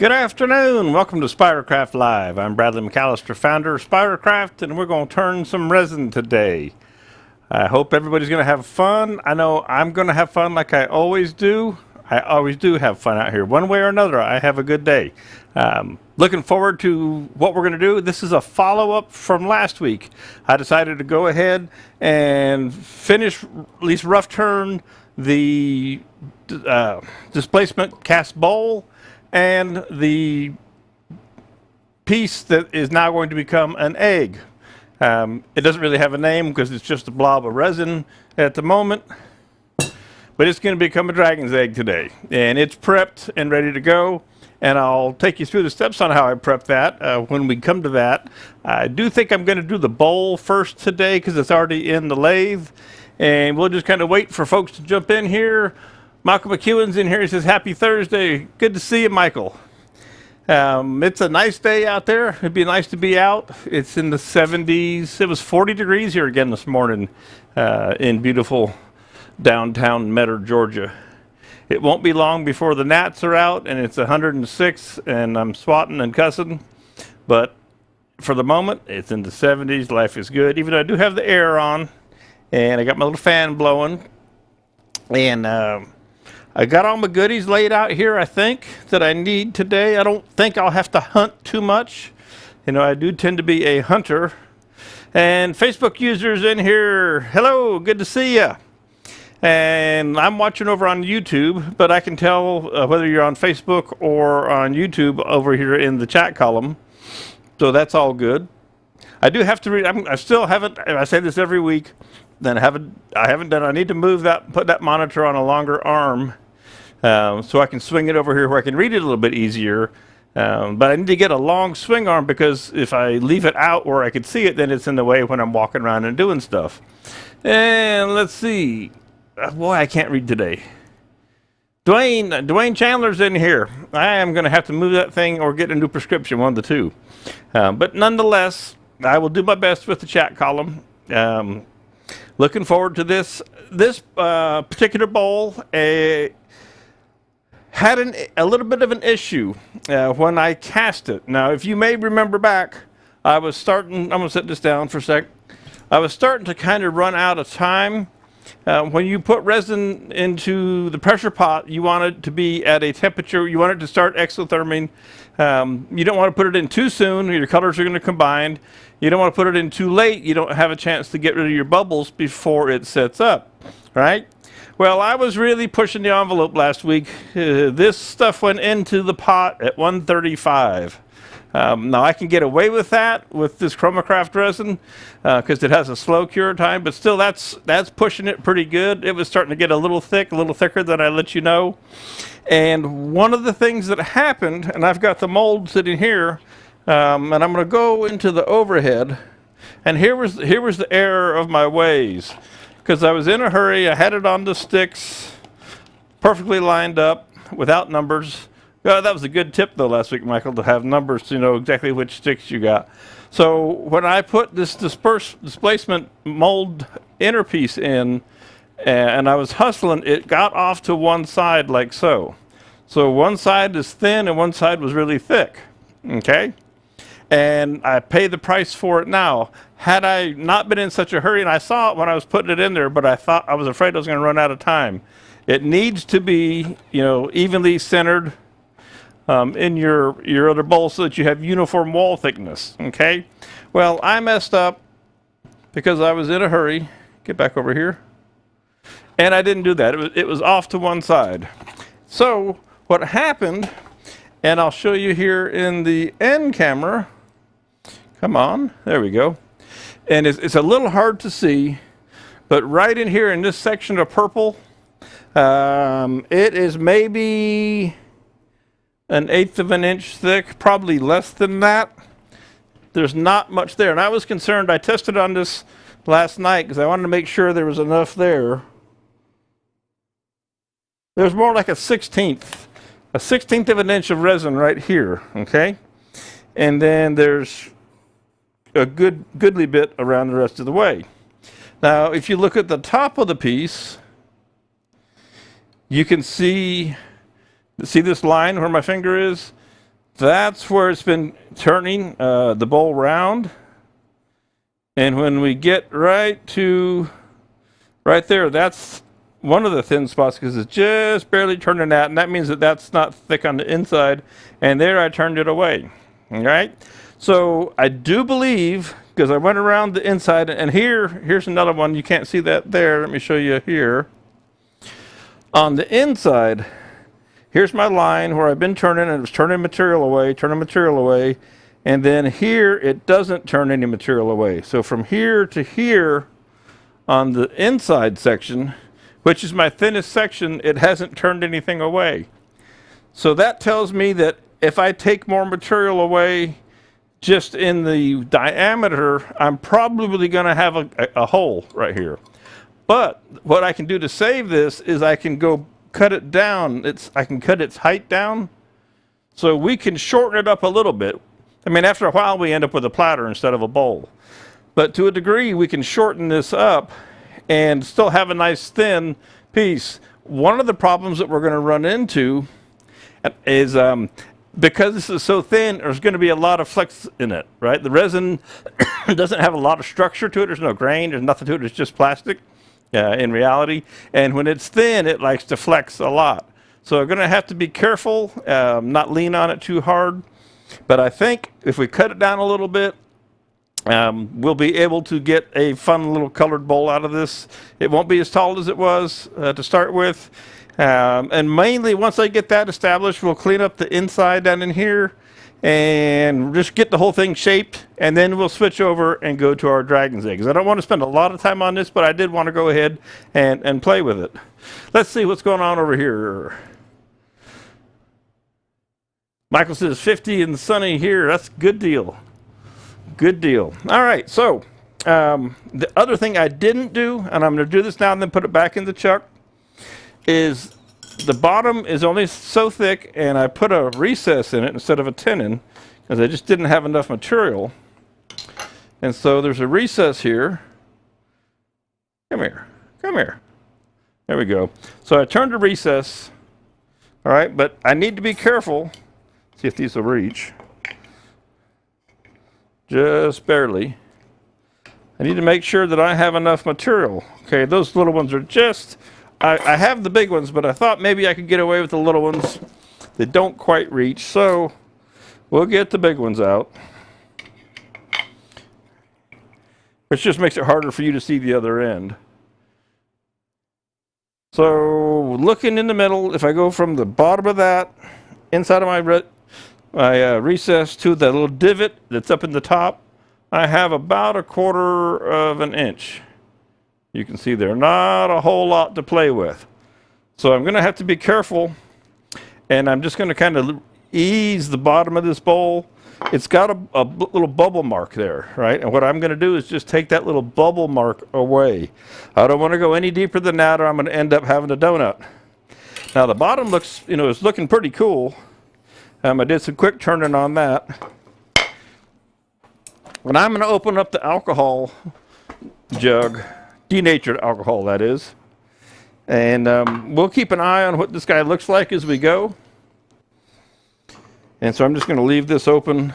Good afternoon. Welcome to Spirocraft Live. I'm Bradley McAllister, founder of Spirocraft, and we're going to turn some resin today. I hope everybody's going to have fun. I know I'm going to have fun like I always do. I always do have fun out here. One way or another, I have a good day. Looking forward to what we're going to do. This is a follow-up from last week. I decided to go ahead and finish, at least rough turn, the displacement cast bowl and the piece that is now going to become an egg. It doesn't really have a name because it's just a blob of resin at the moment, but it's going to become a dragon's egg today, and it's prepped and ready to go. And I'll take you through the steps on how I prep that when we come to that. I do think I'm going to do the bowl first today because it's already in the lathe, and we'll just kind of wait for folks to jump in here. Michael McEwen's in here. He says, "Happy Thursday." Good to see you, Michael. It's a nice day out there. It'd be nice to be out. It's in the 70s. It was 40 degrees here again this morning in beautiful downtown Metter, Georgia. It won't be long before the gnats are out, and it's 106, and I'm swatting and cussing. But for the moment, it's in the 70s. Life is good, even though I do have the air on, and I got my little fan blowing. And I got all my goodies laid out here, I think, that I need today. I don't think I'll have to hunt too much. You know, I do tend to be a hunter. And Facebook users in here, hello, good to see you. And I'm watching over on YouTube, but I can tell whether you're on Facebook or on YouTube over here in the chat column. So that's all good. I do have to read. I still haven't. I say this every week. Then I haven't done. I need to move that, put that monitor on a longer arm, so I can swing it over here where I can read it a little bit easier. But I need to get a long swing arm because if I leave it out where I could see it, then it's in the way when I'm walking around and doing stuff. And let's see. Boy, I can't read today. Dwayne Chandler's in here. I am going to have to move that thing or get a new prescription, one of the two. But nonetheless, I will do my best with the chat column. Looking forward to this. This particular bowl had a little bit of an issue when I cast it. Now, if you may remember back, I was starting, I'm going to set this down for a sec. I was starting to kind of run out of time. When you put resin into the pressure pot, you want it to be at a temperature, you want it to start exotherming. You don't want to put it in too soon, your colors are going to combine. You don't want to put it in too late, you don't have a chance to get rid of your bubbles before it sets up, right? Well, I was really pushing the envelope last week. This stuff went into the pot at 135. Now I can get away with that with this Chromacraft resin because it has a slow cure time, but still that's pushing it pretty good. It was starting to get a little thick, a little thicker than I let you know. And one of the things that happened, and I've got the mold sitting here, and I'm going to go into the overhead, and here was the error of my ways, because I was in a hurry. I had it on the sticks, perfectly lined up, without numbers. That was a good tip, though, last week, Michael, to have numbers to know exactly which sticks you got. So when I put this displacement mold inner piece in, and I was hustling, it got off to one side like so. So one side is thin and one side was really thick, okay? And I pay the price for it now. Had I not been in such a hurry, and I saw it when I was putting it in there, but I was afraid I was going to run out of time. It needs to be, evenly centered in your other bowl so that you have uniform wall thickness, okay? Well, I messed up because I was in a hurry. Get back over here. And I didn't do that. It was off to one side. So what happened, and I'll show you here in the end camera. Come on, there we go. And it's a little hard to see, but right in here in this section of purple, it is maybe 1/8 of an inch thick, probably less than that. There's not much there. And I was concerned. I tested on this last night because I wanted to make sure there was enough there. There's more like a 1/16th of an inch of resin right here, okay? And then there's a goodly bit around the rest of the way. Now, if you look at the top of the piece, you can see this line where my finger is? That's where it's been turning the bowl round. And when we get right to right there, that's one of the thin spots because it's just barely turning that, and that means that that's not thick on the inside. And there I turned it away. All right. So I do believe, because I went around the inside, and here's another one. You can't see that there. Let me show you here. On the inside, here's my line where I've been turning, and it was turning material away. And then here, it doesn't turn any material away. So from here to here on the inside section, which is my thinnest section, it hasn't turned anything away. So that tells me that if I take more material away just in the diameter, I'm probably going to have a hole right here. But what I can do to save this is I can go cut it down. I can cut its height down. So we can shorten it up a little bit. I mean, after a while, we end up with a platter instead of a bowl. But to a degree, we can shorten this up and still have a nice thin piece. One of the problems that we're going to run into is because this is so thin, there's going to be a lot of flex in it, right? The resin doesn't have a lot of structure to it. There's no grain. There's nothing to it. It's just plastic in reality. And when it's thin, it likes to flex a lot. So we're going to have to be careful, not lean on it too hard. But I think if we cut it down a little bit, we'll be able to get a fun little colored bowl out of this. It won't be as tall as it was to start with. And mainly, once I get that established, we'll clean up the inside down in here and just get the whole thing shaped. And then we'll switch over and go to our dragon's eggs. I don't want to spend a lot of time on this, but I did want to go ahead and play with it. Let's see what's going on over here. Michael says 50 and sunny here. That's a good deal. Good deal. All right, so the other thing I didn't do, and I'm going to do this now and then put it back in the chuck, is the bottom is only so thick, and I put a recess in it instead of a tenon because I just didn't have enough material. And so there's a recess here. Come here. Come here. There we go. So I turned the recess. All right, but I need to be careful. See if these will reach. Just barely. I need to make sure that I have enough material. Okay, those little ones are just, I have the big ones, but I thought maybe I could get away with the little ones that don't quite reach. So we'll get the big ones out. Which just makes it harder for you to see the other end. So looking in the middle, if I go from the bottom of that, inside of my recess to the little divot that's up in the top, I have about 1/4 of an inch. You can see there, not a whole lot to play with. So I'm going to have to be careful, and I'm just going to kind of ease the bottom of this bowl. It's got a little bubble mark there, right? And what I'm going to do is just take that little bubble mark away. I don't want to go any deeper than that, or I'm going to end up having a donut. Now the bottom looks, is looking pretty cool. I did some quick turning on that. And I'm going to open up the alcohol jug, denatured alcohol that is. And we'll keep an eye on what this guy looks like as we go. And so I'm just going to leave this open.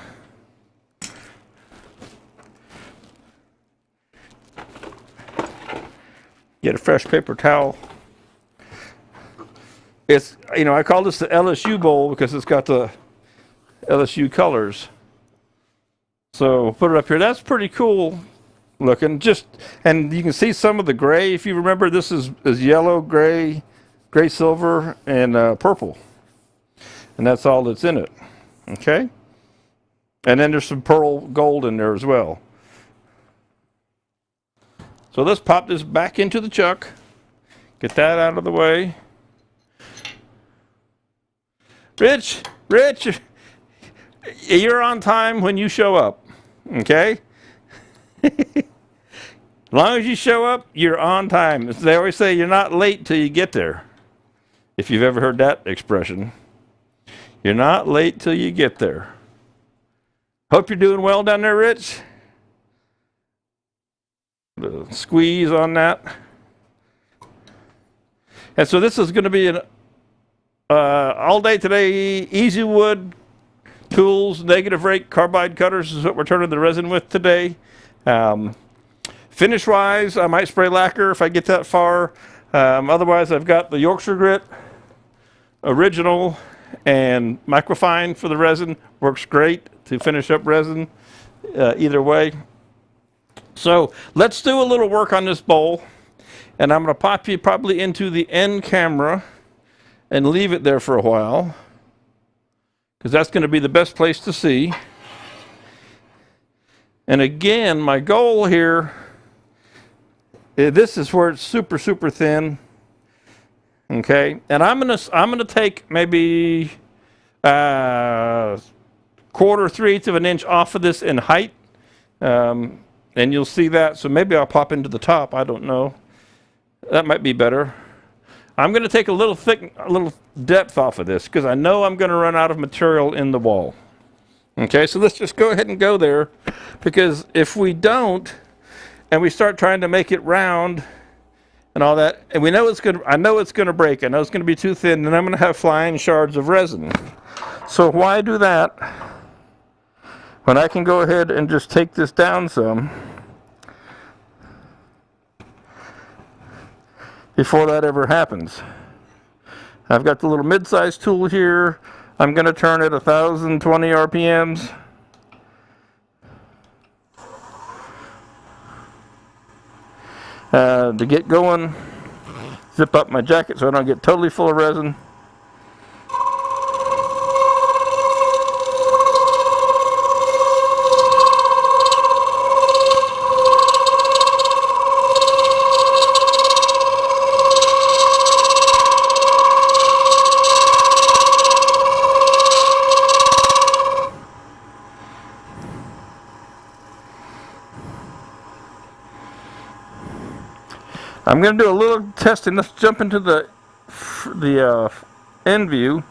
Get a fresh paper towel. It's, I call this the LSU bowl because it's got the LSU colors. So put it up here. That's pretty cool looking. And you can see some of the gray. If you remember, this is yellow, gray, silver, and purple. And that's all that's in it. Okay? And then there's some pearl gold in there as well. So let's pop this back into the chuck. Get that out of the way. Rich, you're on time when you show up, okay? As long as you show up, you're on time. They always say you're not late till you get there, if you've ever heard that expression. You're not late till you get there. Hope you're doing well down there, Rich. Squeeze on that. And so this is going to be an all day today, easy wood tools, negative rake carbide cutters is what we're turning the resin with today. Finish wise, I might spray lacquer if I get that far. Otherwise, I've got the Yorkshire grit original and microfine for the resin. Works great to finish up resin either way. So let's do a little work on this bowl, and I'm going to pop you probably into the end camera and leave it there for a while, because that's going to be the best place to see. And again, my goal here, this is where it's super, super thin. Okay, and I'm gonna take maybe 1/4-3 of an inch off of this in height, and you'll see that. So maybe I'll pop into the top. I don't know. That might be better. I'm going to take a little depth off of this because I know I'm going to run out of material in the wall. Okay, so let's just go ahead and go there, because if we don't, and we start trying to make it round and all that, and we know I know it's going to break. I know it's going to be too thin, and I'm going to have flying shards of resin. So why do that when I can go ahead and just take this down some before that ever happens? I've got the little mid-size tool here. I'm going to turn it 1,020 RPMs. To get going, zip up my jacket so I don't get totally full of resin. I'm going to do a little testing. Let's jump into the end view.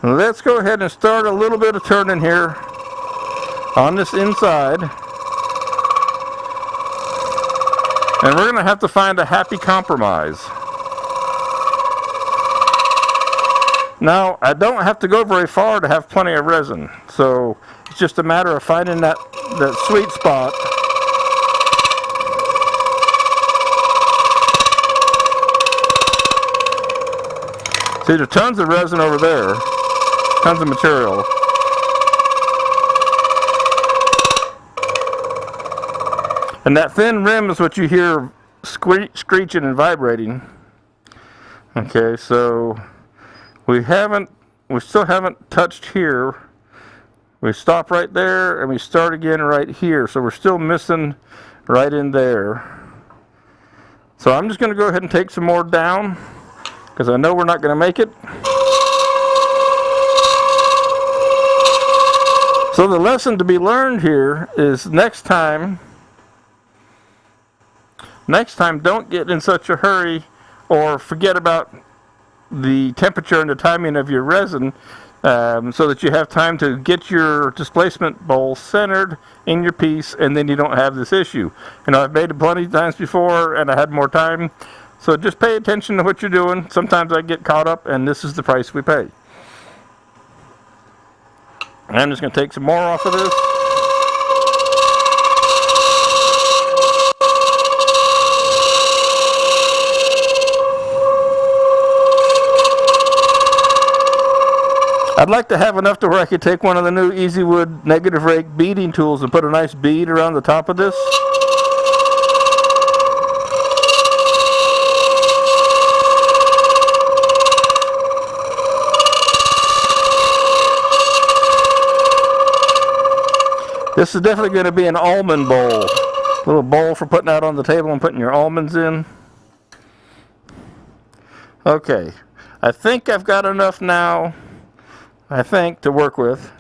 Let's go ahead and start a little bit of turning here on this inside. And we're going to have to find a happy compromise. Now, I don't have to go very far to have plenty of resin. So it's just a matter of finding that sweet spot. See, there's tons of resin over there, tons of material. And that thin rim is what you hear screeching and vibrating. Okay, so we still haven't touched here. We stop right there and we start again right here. So we're still missing right in there. So I'm just going to go ahead and take some more down, because I know we're not going to make it. So the lesson to be learned here is next time don't get in such a hurry or forget about the temperature and the timing of your resin, so that you have time to get your displacement bowl centered in your piece, and then you don't have this issue. You know, I've made it plenty of times before and I had more time. So just pay attention to what you're doing. Sometimes I get caught up, and this is the price we pay. I'm just going to take some more off of this. I'd like to have enough to where I could take one of the new Easy Wood negative rake beading tools and put a nice bead around the top of this. This is definitely going to be an almond bowl. A little bowl for putting out on the table and putting your almonds in. Okay, I think I've got enough now, to work with.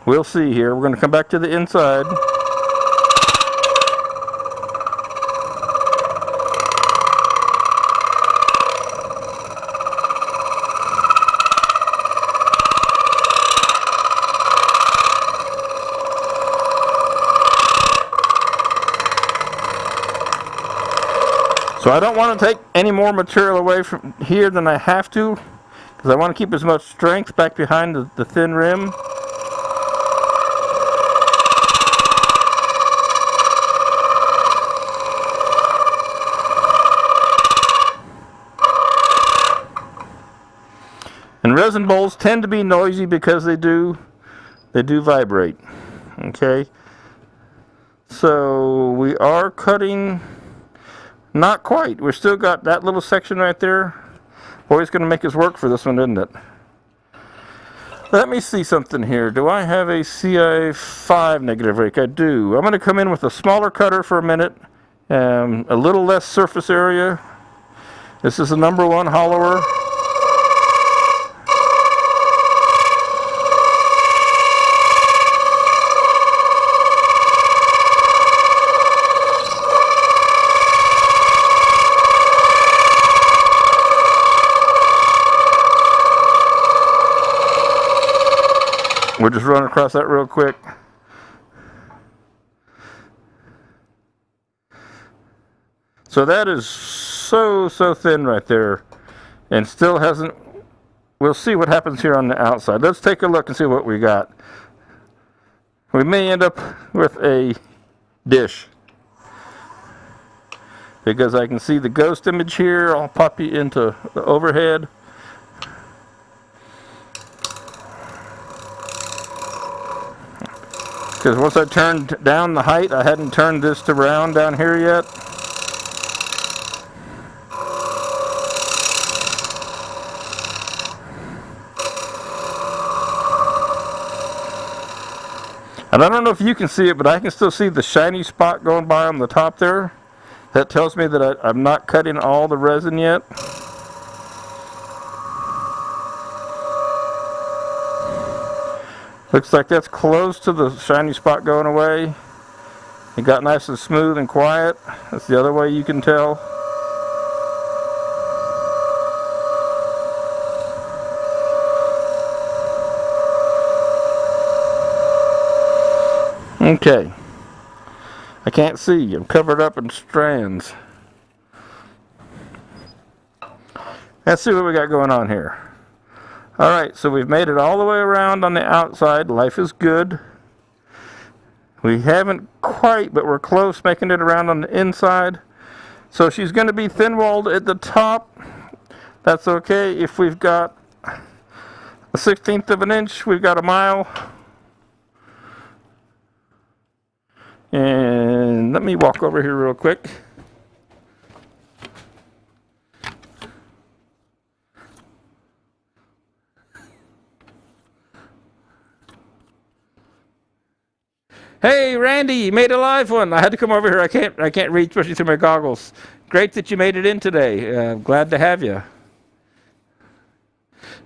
We'll see here. We're going to come back to the inside. So I don't want to take any more material away from here than I have to, because I want to keep as much strength back behind the thin rim. And resin bowls tend to be noisy because they do vibrate. Okay, so we are cutting, not quite. We've still got that little section right there. Boy, it's going to make us work for this one, isn't it? Let me see something here. Do I have a CI5 negative rake? I do. I'm going to come in with a smaller cutter for a minute, a little less surface area. This is a number 1 hollower. We'll just run across that real quick. So that is so thin right there, and still hasn't. We'll see what happens here on the outside. Let's take a look and see what we got. We may end up with a dish, because I can see the ghost image here. I'll pop you into the overhead. Because once I turned down the height, I hadn't turned this to round down here yet. And I don't know if you can see it, but I can still see the shiny spot going by on the top there. That tells me that I'm not cutting all the resin yet. Looks like that's close to the shiny spot going away. It got nice and smooth and quiet. That's the other way you can tell. Okay. I can't see. I'm covered up in strands. Let's see what we got going on here. Alright, so we've made it all the way around on the outside. Life is good. We haven't quite, but we're close making it around on the inside. So she's going to be thin-walled at the top. That's okay. If we've got a 1/16 of an inch, we've got a mile. And let me walk over here real quick. Hey, Randy, you made a live one. I had to come over here. I can't read, especially through my goggles. Great that you made it in today. Glad to have you.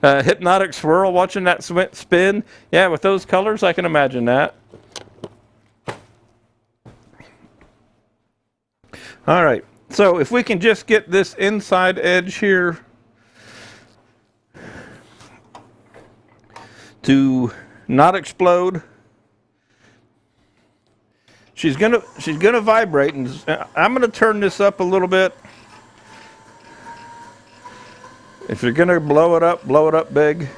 Hypnotic swirl, watching that spin. Yeah, with those colors, I can imagine that. All right. So if we can just get this inside edge here to not explode. She's gonna vibrate, and I'm gonna turn this up a little bit. If you're gonna blow it up big.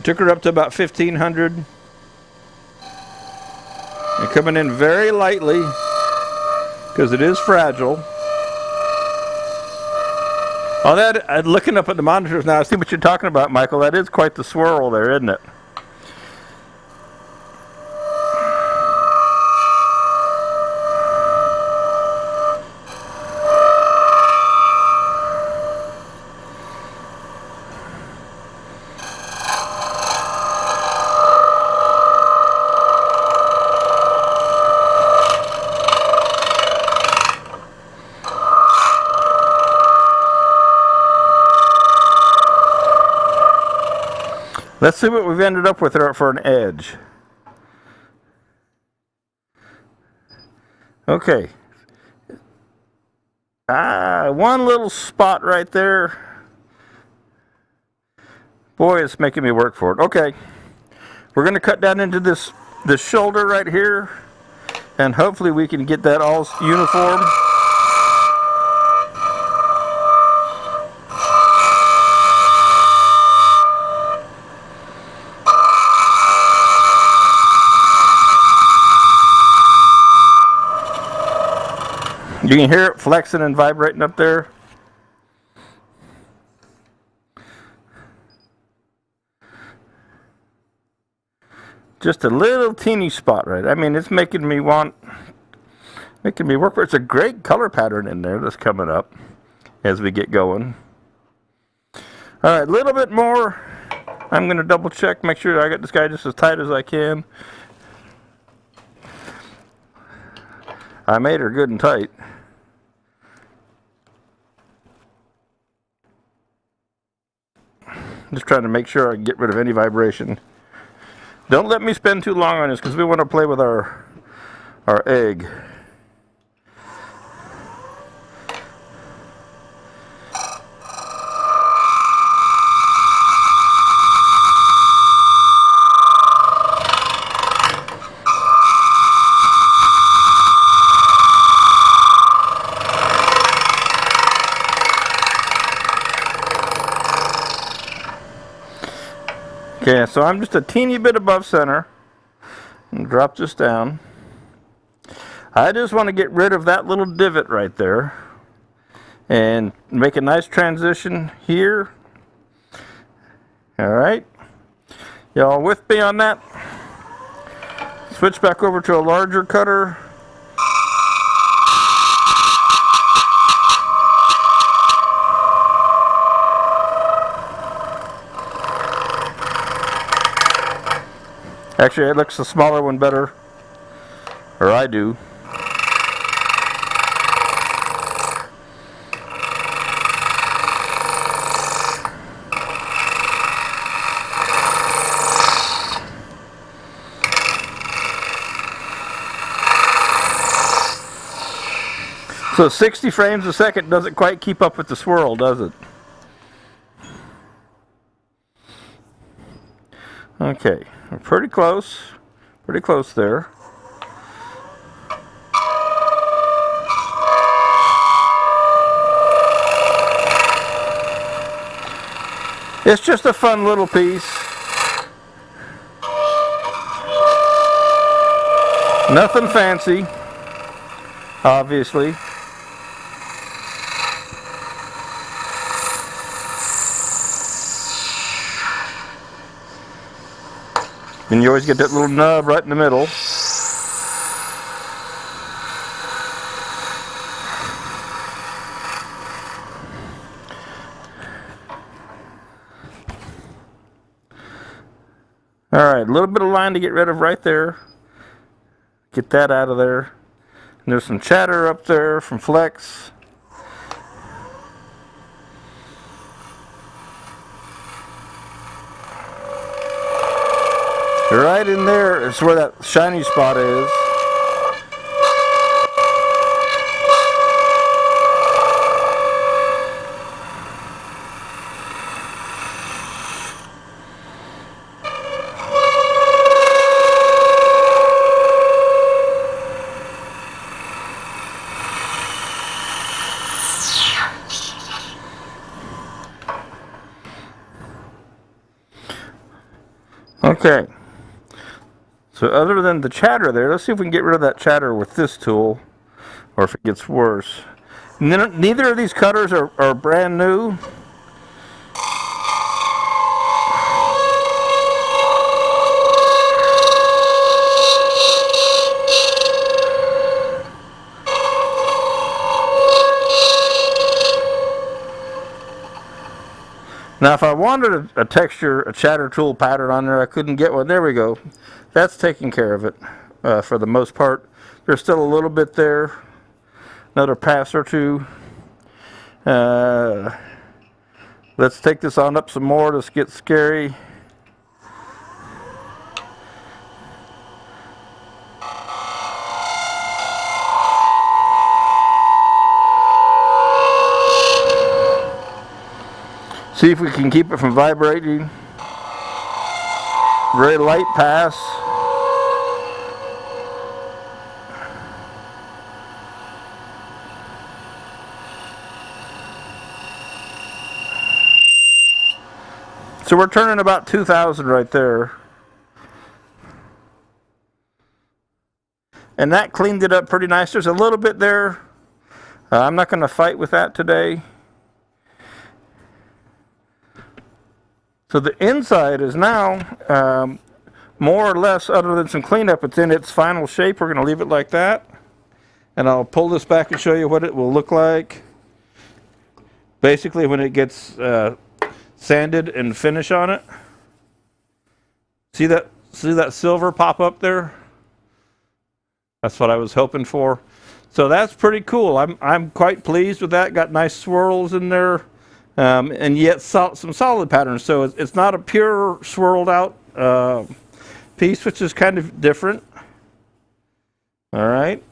Took her up to about 1500. And coming in very lightly, because it is fragile. Oh, that, looking up at the monitors now, I see what you're talking about, Michael. That is quite the swirl there, isn't it? Let's see what we've ended up with there for an edge. Okay. One little spot right there. Boy, it's making me work for it. Okay. We're going to cut down into this shoulder right here, and hopefully, we can get that all uniform. You can hear it flexing and vibrating up there. Just a little teeny spot, right? I mean, it's making me work for it. It's a great color pattern in there that's coming up as we get going. All right, a little bit more. I'm going to double check, make sure I got this guy just as tight as I can. I made her good and tight. Just trying to make sure I can get rid of any vibration. Don't let me spend too long on this because we want to play with our egg. Okay, so I'm just a teeny bit above center. And drop this down. I just want to get rid of that little divot right there and make a nice transition here. All right, y'all with me on that? Switch back over to a larger cutter. Actually, it looks the smaller one better, or I do. So 60 frames a second doesn't quite keep up with the swirl, does it? Okay, we're pretty close there. It's just a fun little piece. Nothing fancy, obviously. And you always get that little nub right in the middle. Alright, a little bit of line to get rid of right there. Get that out of there. And there's some chatter up there from Flex. Right in there is where that shiny spot is. Okay. So other than the chatter there, let's see if we can get rid of that chatter with this tool, or if it gets worse. Neither of these cutters are brand new. Now if I wanted a chatter tool pattern on there, I couldn't get one. There we go. That's taking care of it for the most part. There's still a little bit there. Another pass or two. Let's take this on up some more. Let's get scary. See if we can keep it from vibrating. Very light pass. So we're turning about 2,000 right there. And that cleaned it up pretty nice. There's a little bit there I'm not going to fight with that today. So the inside is now more or less, other than some cleanup, it's in its final shape. We're going to leave it like that. And I'll pull this back and show you what it will look like. Basically, when it gets sanded and finish on it. See that silver pop up there? That's what I was hoping for. So that's pretty cool. I'm quite pleased with that. Got nice swirls in there, and yet some solid patterns. So it's not a pure swirled out piece, which is kind of different. All right.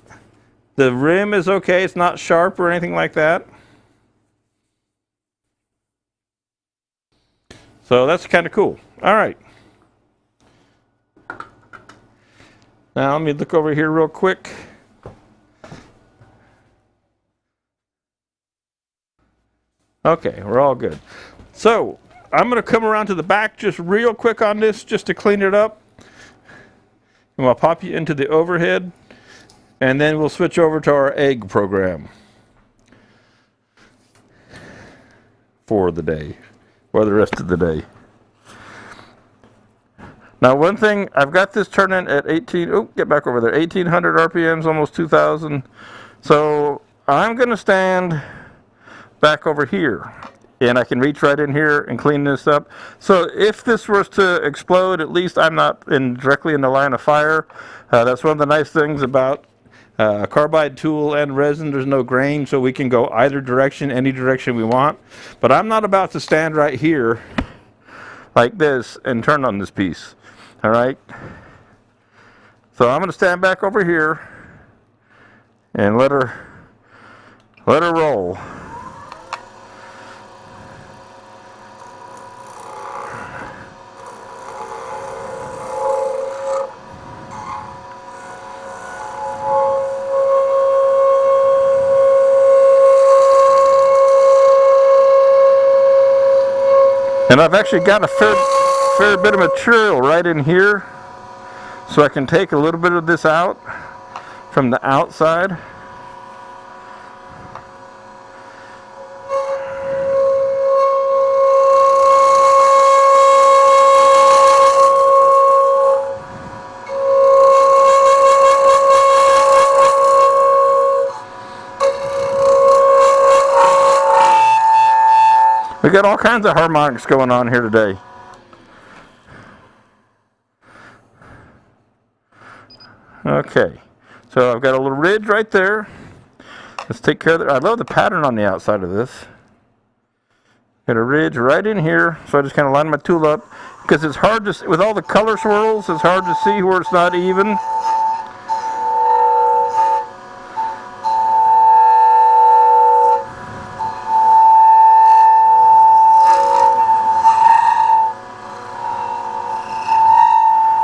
The rim is okay. It's not sharp or anything like that. So that's kind of cool. All right. Now let me look over here real quick. Okay, we're all good. So I'm going to come around to the back just real quick on this, just to clean it up. And I'll pop you into the overhead, and then we'll switch over to our egg program for the day, or the rest of the day. Now, one thing, I've got this turning at 1800 RPMs, almost 2000. So I'm going to stand back over here, and I can reach right in here and clean this up. So if this was to explode, at least I'm not directly in the line of fire. That's one of the nice things about a carbide tool and resin. There's no grain, so we can go either direction, any direction we want. But I'm not about to stand right here like this and turn on this piece. All right. So I'm going to stand back over here and let her roll. And I've actually got a fair bit of material right in here, so I can take a little bit of this out from the outside. We got all kinds of harmonics going on here today. Okay, so I've got a little ridge right there. Let's take care of that. I love the pattern on the outside of this. Got a ridge right in here, so I just kind of line my tool up, because it's hard to see, with all the color swirls, it's hard to see where it's not even.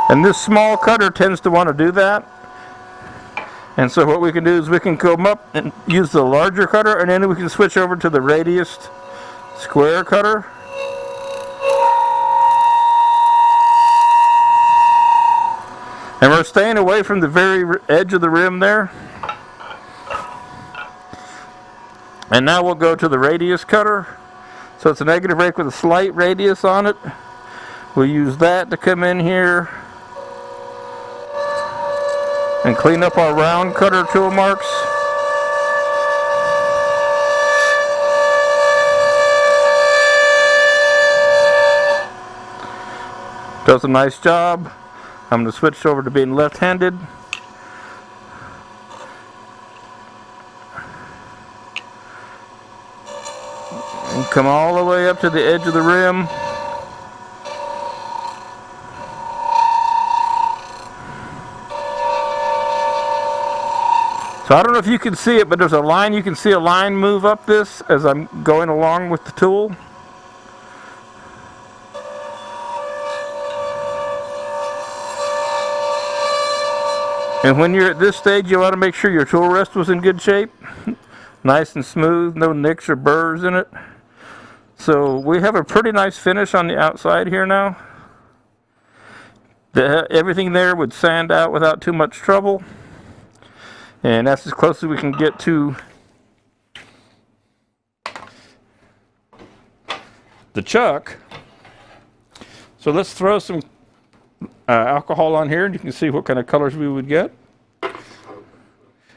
And this small cutter tends to want to do that. And so what we can do is we can come up and use the larger cutter, and then we can switch over to the radius square cutter. And we're staying away from the very edge of the rim there. And now we'll go to the radius cutter. So it's a negative rake with a slight radius on it. We'll use that to come in here and clean up our round cutter tool marks. Does a nice job. I'm going to switch over to being left-handed. And come all the way up to the edge of the rim. So I don't know if you can see it, but there's a line. You can see a line move up this as I'm going along with the tool. And when you're at this stage, you want to make sure your tool rest was in good shape. Nice and smooth, no nicks or burrs in it. So we have a pretty nice finish on the outside here now. Everything there would sand out without too much trouble. And that's as close as we can get to the chuck. So let's throw some alcohol on here, and you can see what kind of colors we would get.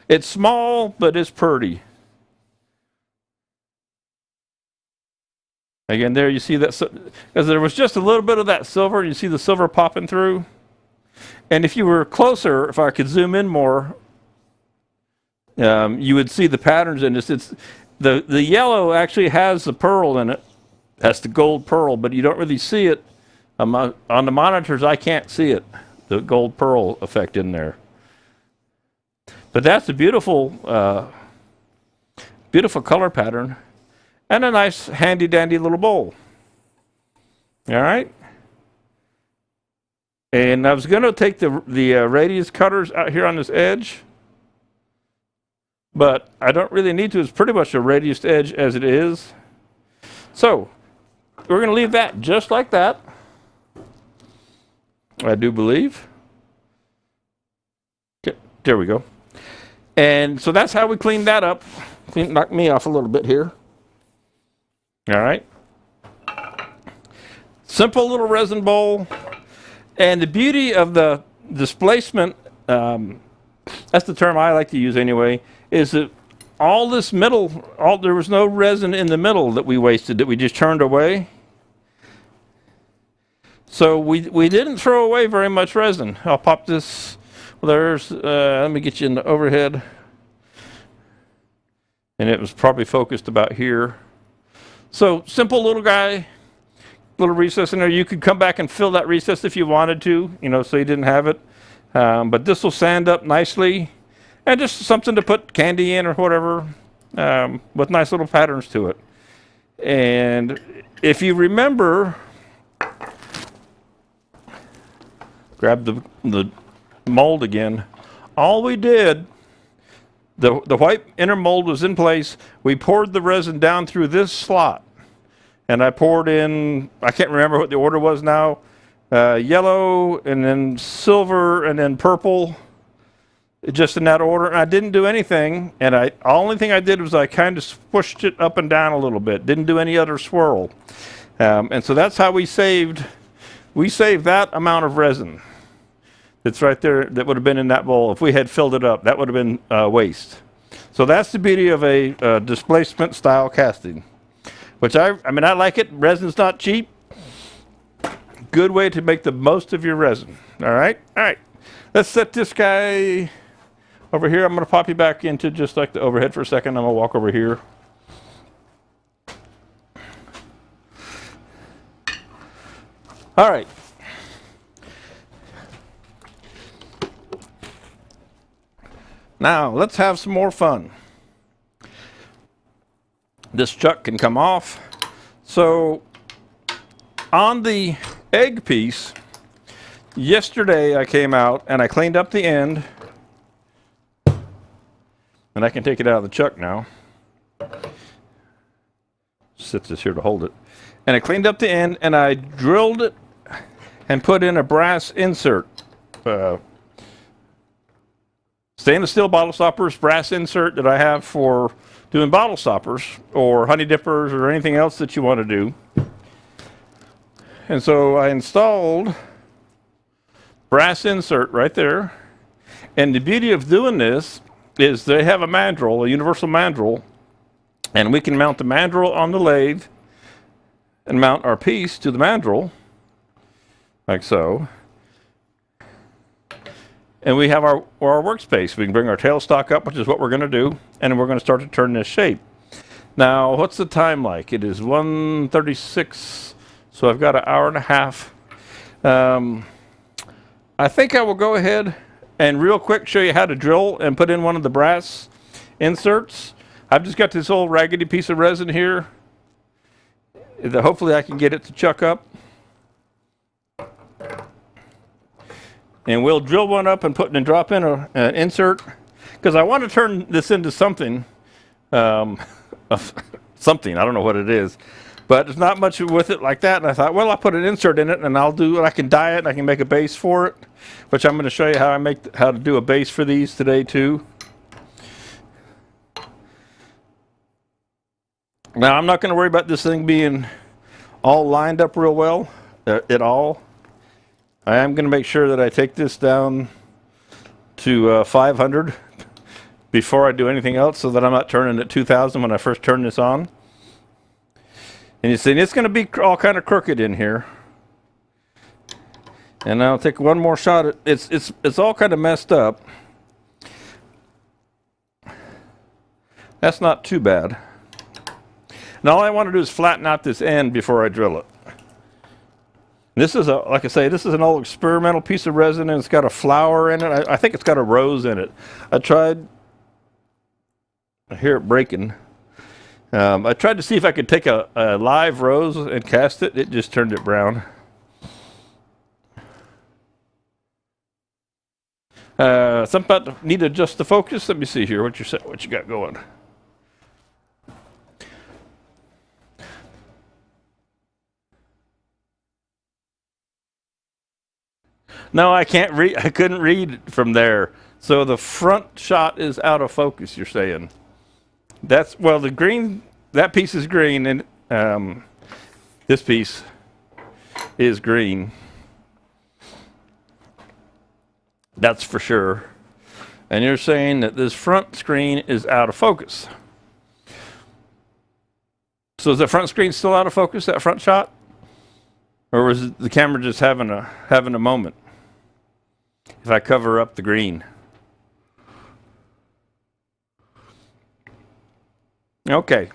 It's small, but it's pretty. Again, there you see that, because there was just a little bit of that silver. You see the silver popping through. And if you were closer, if I could zoom in more, you would see the patterns in this. It's the yellow actually has the pearl in it. That's the gold pearl, but you don't really see it. On the monitors, I can't see it, the gold pearl effect in there. But that's a beautiful, beautiful color pattern. And a nice handy-dandy little bowl. All right? And I was going to take the radius cutters out here on this edge, but I don't really need to. It's pretty much a radius edge as it is. So we're going to leave that just like that, I do believe. Okay, there we go. And so that's how we clean that up. Knock me off a little bit here. All right. Simple little resin bowl. And the beauty of the displacement, that's the term I like to use anyway, is that all this middle, there was no resin in the middle that we wasted, that we just turned away. So we didn't throw away very much resin. I'll pop this. Well, there's, let me get you in the overhead. And it was probably focused about here. So simple little guy, little recess in there. You could come back and fill that recess if you wanted to, so you didn't have it. But this will sand up nicely, and just something to put candy in or whatever, with nice little patterns to it. And if you remember, grab the mold again. All we did, the white inner mold was in place. We poured the resin down through this slot. And I poured in, I can't remember what the order was now, yellow, and then silver, and then purple, just in that order. And I didn't do anything. And the only thing I did was I kind of pushed it up and down a little bit. Didn't do any other swirl. And so that's how we saved that amount of resin. That's right there, that would have been in that bowl. If we had filled it up, that would have been waste. So that's the beauty of a displacement style casting, which I like it. Resin's not cheap. Good way to make the most of your resin. All right. Let's set this guy over here. I'm going to pop you back into just like the overhead for a second. I'm going to walk over here. All right. Now, let's have some more fun. This chuck can come off. So, on the egg piece, yesterday I came out and I cleaned up the end. And I can take it out of the chuck now. Sit this here to hold it. And I cleaned up the end and I drilled it and put in a brass insert. Stainless steel bottle stoppers, brass insert that I have for doing bottle stoppers or honey dippers or anything else that you want to do. And so I installed brass insert right there. And the beauty of doing this is they have a mandrel, a universal mandrel, and we can mount the mandrel on the lathe and mount our piece to the mandrel, like so. And we have our workspace. We can bring our tailstock up, which is what we're going to do, and we're going to start to turn this shape. Now, what's the time like? It is 1:36, so I've got an hour and a half. I think I will go ahead and real quick show you how to drill and put in one of the brass inserts. I've just got this old raggedy piece of resin here. Hopefully I can get it to chuck up. And we'll drill one up and drop in an insert, because I want to turn this into something, something, I don't know what it is, but there's not much with it like that. And I thought, well, I'll put an insert in it and I can dye it and I can make a base for it, which I'm going to show you how to do a base for these today too. Now, I'm not going to worry about this thing being all lined up real well at all. I am going to make sure that I take this down to 500 before I do anything else, so that I'm not turning at 2000 when I first turn this on. And you see, it's going to be all kind of crooked in here. And I'll take one more shot at it's all kind of messed up. That's not too bad. And all I want to do is flatten out this end before I drill it. This is like I say, this is an old experimental piece of resin, and it's got a flower in it. I think it's got a rose in it. I hear it breaking. I tried to see if I could take a live rose and cast it. It just turned it brown. Something about need to adjust the focus. Let me see here what you got going. No, I can't read. I couldn't read from there. So the front shot is out of focus. You're saying that's well. The green, that piece is green, and this piece is green. That's for sure. And you're saying that this front screen is out of focus. So is the front screen still out of focus? That front shot, or was the camera just having a moment? If I cover up the green. Okay.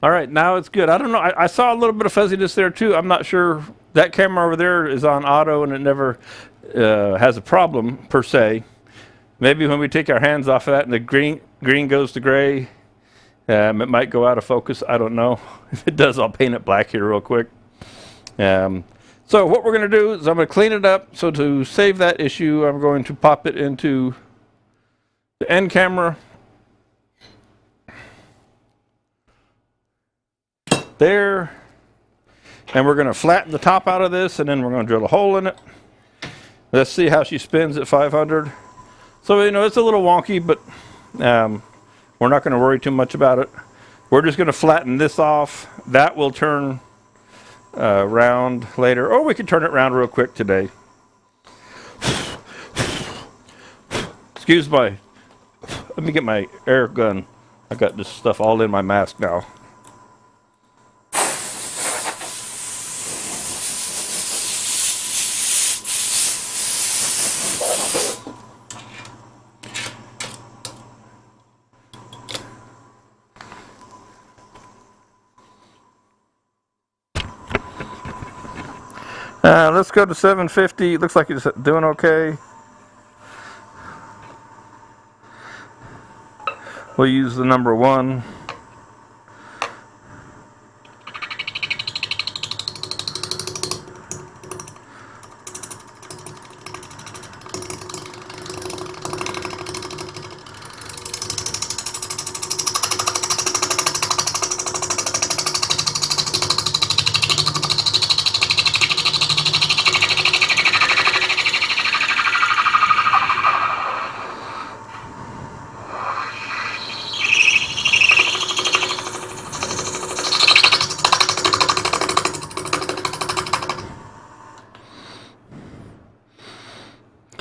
All right, now it's good. I don't know. I saw a little bit of fuzziness there too. I'm not sure. That camera over there is on auto and it never has a problem per se. Maybe when we take our hands off of that and the green goes to gray, it might go out of focus. I don't know. If it does, I'll paint it black here real quick. So what we're going to do is I'm going to clean it up. So to save that issue, I'm going to pop it into the end camera. There. And we're going to flatten the top out of this, and then we're going to drill a hole in it. Let's see how she spins at 500. So, you know, it's a little wonky, but we're not going to worry too much about it. We're just going to flatten this off. That will turn round later, or we can turn it round real quick today. Excuse my, let me get my air gun. I got this stuff all in my mask now. Let's go to 750. Looks like it's doing okay. We'll use the number 1.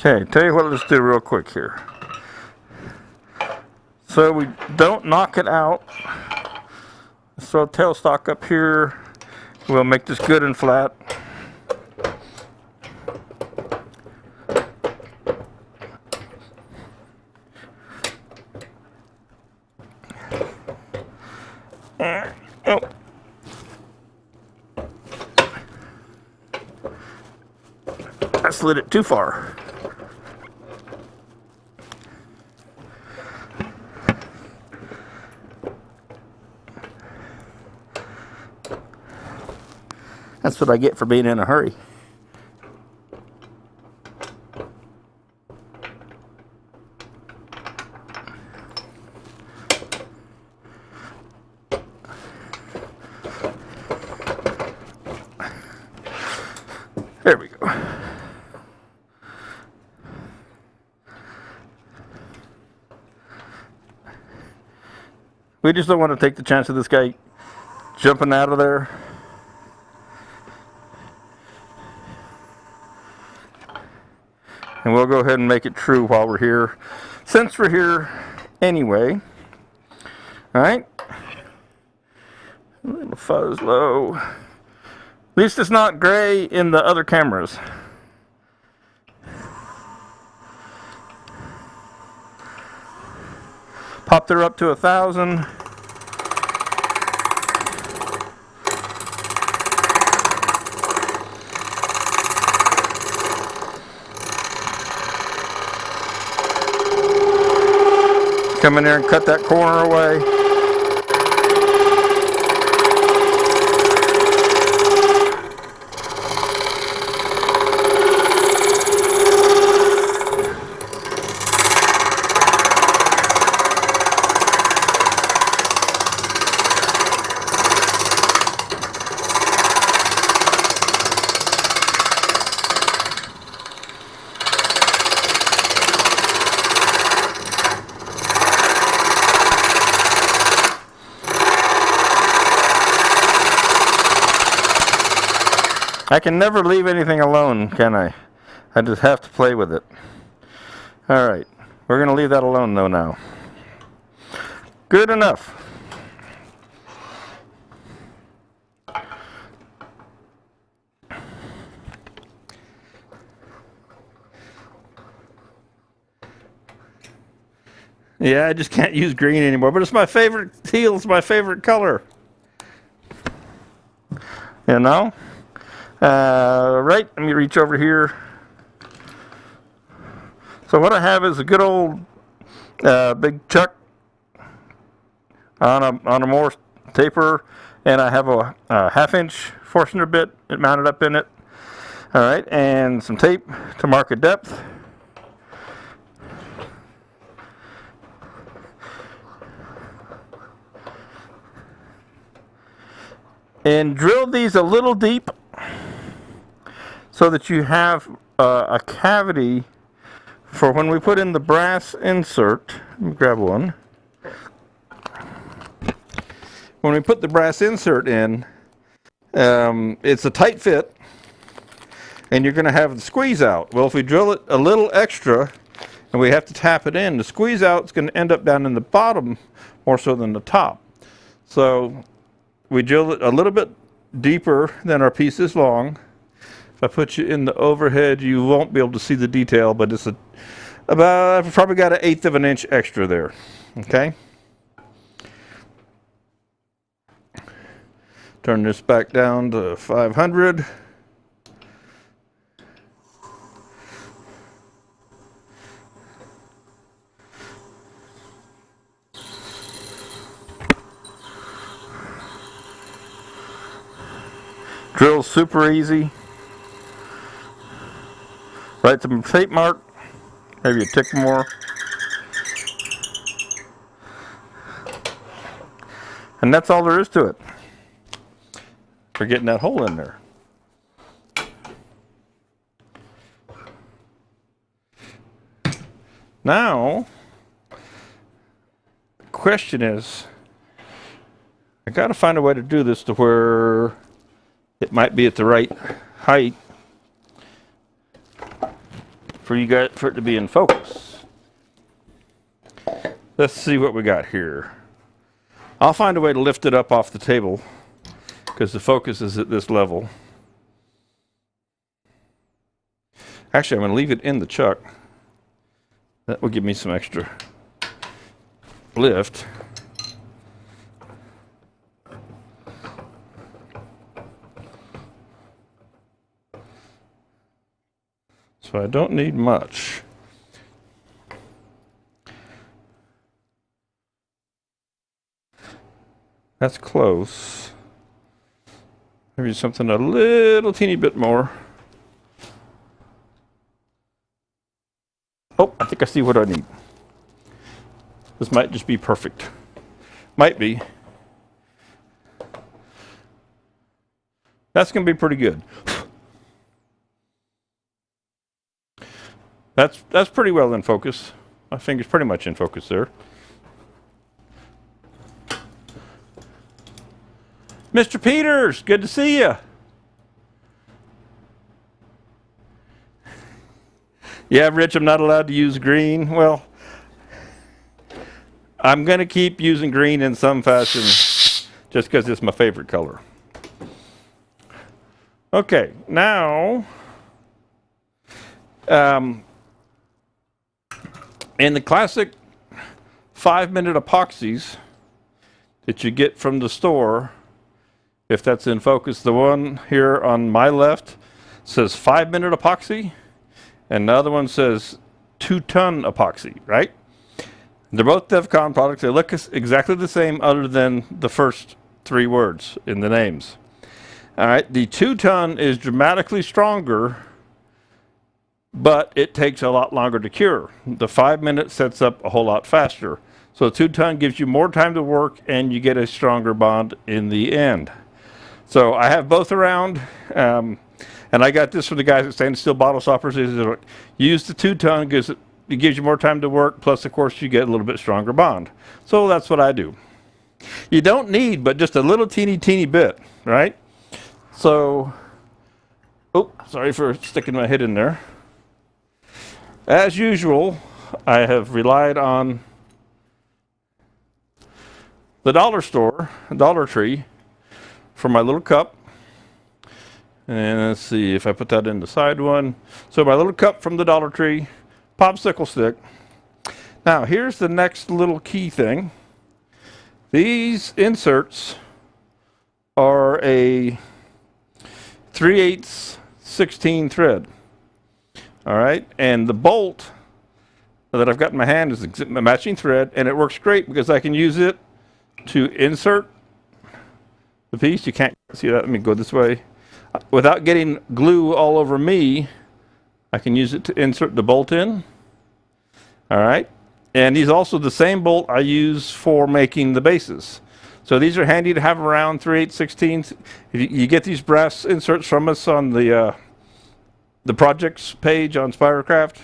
Okay, tell you what, let's do real quick here. So we don't knock it out. Let's throw a tailstock up here. We'll make this good and flat. Oh. I slid it too far. That's what I get for being in a hurry. There we go. We just don't want to take the chance of this guy jumping out of there. And we'll go ahead and make it true while we're here, since we're here anyway. All right. A little fuzz low. At least it's not gray in the other cameras. Popped her up to 1,000. Come in there and cut that corner away. I can never leave anything alone, can I? I just have to play with it. Alright, we're going to leave that alone though now. Good enough. Yeah, I just can't use green anymore, but it's my favorite. Teal is my favorite color. You know? Right, let me reach over here. So what I have is a good old big chuck on a Morse taper, and I have a 1/2-inch Forstner bit mounted up in it. All right, and some tape to mark a depth. And drill these a little deep so that you have a cavity for when we put in the brass insert. Let me grab one. When we put the brass insert in, it's a tight fit, and you're going to have the squeeze out. Well, if we drill it a little extra and we have to tap it in, the squeeze out is going to end up down in the bottom more so than the top. So we drill it a little bit deeper than our piece is long. If I put you in the overhead, you won't be able to see the detail, but it's I've probably got 1/8 of an inch extra there. Okay. Turn this back down to 500. Drill's super easy. Write some tape mark, maybe a tick more. And that's all there is to it for getting that hole in there. Now, the question is, I got to find a way to do this to where it might be at the right height for you guys, for it to be in focus. Let's see what we got here. I'll find a way to lift it up off the table because the focus is at this level. Actually, I'm going to leave it in the chuck. That will give me some extra lift. So I don't need much. That's close. Maybe something a little teeny bit more. Oh, I think I see what I need. This might just be perfect. Might be. That's going to be pretty good. That's pretty well in focus. My finger's pretty much in focus there. Mr. Peters, good to see you. Yeah, Rich, I'm not allowed to use green. Well, I'm going to keep using green in some fashion just because it's my favorite color. Okay, now, in the classic 5-minute epoxies that you get from the store, if that's in focus, the one here on my left says 5-minute epoxy, and the other one says 2-ton epoxy, right? They're both DevCon products. They look exactly the same other than the first 3 words in the names. All right, the 2-ton is dramatically stronger, but it takes a lot longer to cure. The 5-minute sets up a whole lot faster. So 2-ton gives you more time to work and you get a stronger bond in the end. So I have both around, and I got this from the guys at Stainless Steel Bottle Stoppers. Use the 2-ton because it gives you more time to work, plus of course you get a little bit stronger bond. So that's what I do. You don't need but just a little teeny bit, right? So, oh, sorry for sticking my head in there. As usual, I have relied on the dollar store, Dollar Tree, for my little cup. And let's see if I put that in the side one. So my little cup from the Dollar Tree, popsicle stick. Now here's the next little key thing. These inserts are a 3/8 16 thread. All right, and the bolt that I've got in my hand is a matching thread, and it works great because I can use it to insert the piece. You can't see that. Let me go this way. Without getting glue all over me, I can use it to insert the bolt in. All right, and these are also the same bolt I use for making the bases. So these are handy to have around 3/8 16. You get these brass inserts from us on the projects page on Spirocraft.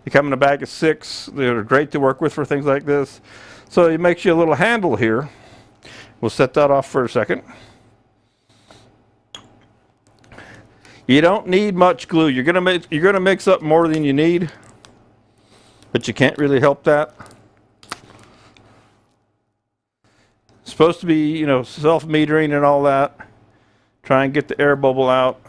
They come in a bag of 6. They're great to work with for things like this. So it makes you a little handle here. We'll set that off for a second. You don't need much glue. You're gonna mix up more than you need, but you can't really help that. It's supposed to be, you know, self-metering and all that. Try and get the air bubble out.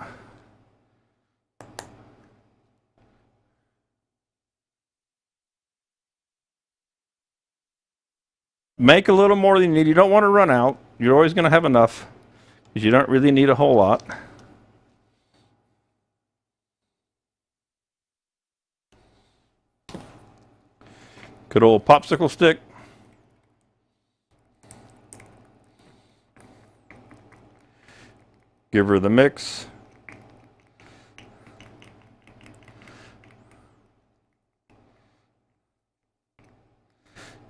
Make a little more than you need. You don't want to run out. You're always going to have enough because you don't really need a whole lot. Good old popsicle stick. Give her the mix.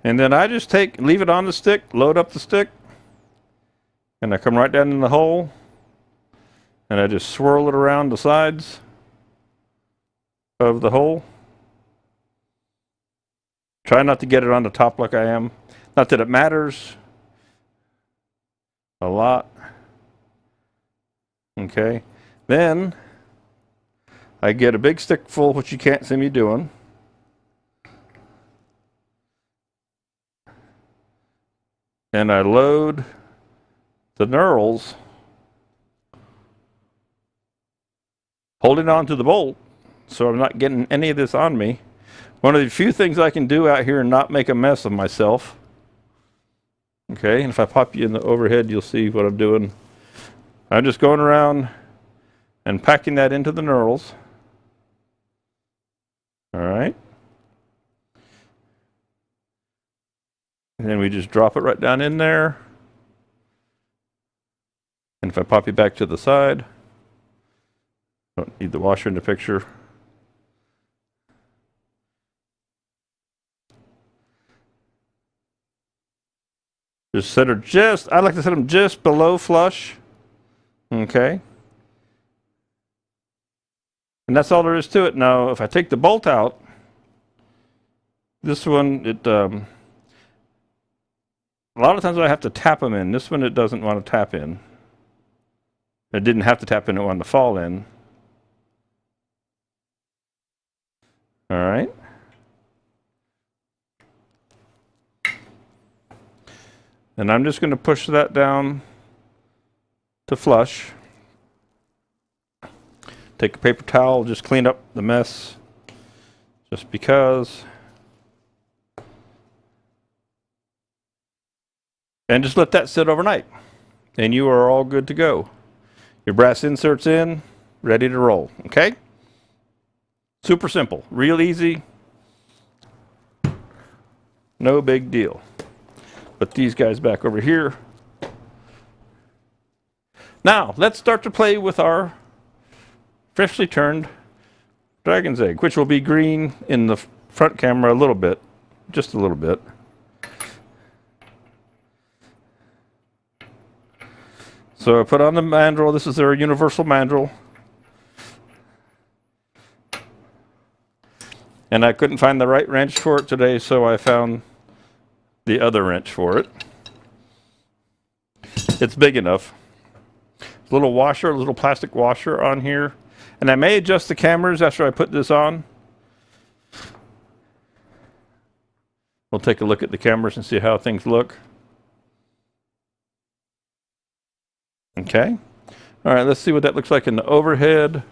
And then I just leave it on the stick, load up the stick, and I come right down in the hole, and I just swirl it around the sides of the hole. Try not to get it on the top like I am. Not that it matters a lot. Okay. Then I get a big stick full, which you can't see me doing. And I load the knurls, holding on to the bolt so I'm not getting any of this on me. One of the few things I can do out here and not make a mess of myself. Okay, and if I pop you in the overhead, you'll see what I'm doing. I'm just going around and packing that into the knurls. All right. And then we just drop it right down in there. And if I pop you back to the side, don't need the washer in the picture. Just set her I like to set them just below flush. Okay. And that's all there is to it. Now, if I take the bolt out, this one, a lot of times I have to tap them in. This one, it doesn't want to tap in. I didn't have to tap into it on the fall end. All right. And I'm just going to push that down to flush. Take a paper towel, just clean up the mess, just because. And just let that sit overnight. And you are all good to go. Your brass insert's in, ready to roll, okay? Super simple, real easy. No big deal. Put these guys back over here. Now, let's start to play with our freshly turned dragon's egg, which will be green in the front camera a little bit, just a little bit. So I put on the mandrel. This is their universal mandrel. And I couldn't find the right wrench for it today, so I found the other wrench for it. It's big enough. A little washer, a little plastic washer on here. And I may adjust the cameras after I put this on. We'll take a look at the cameras and see how things look. Okay. All right, let's see what that looks like in the overhead.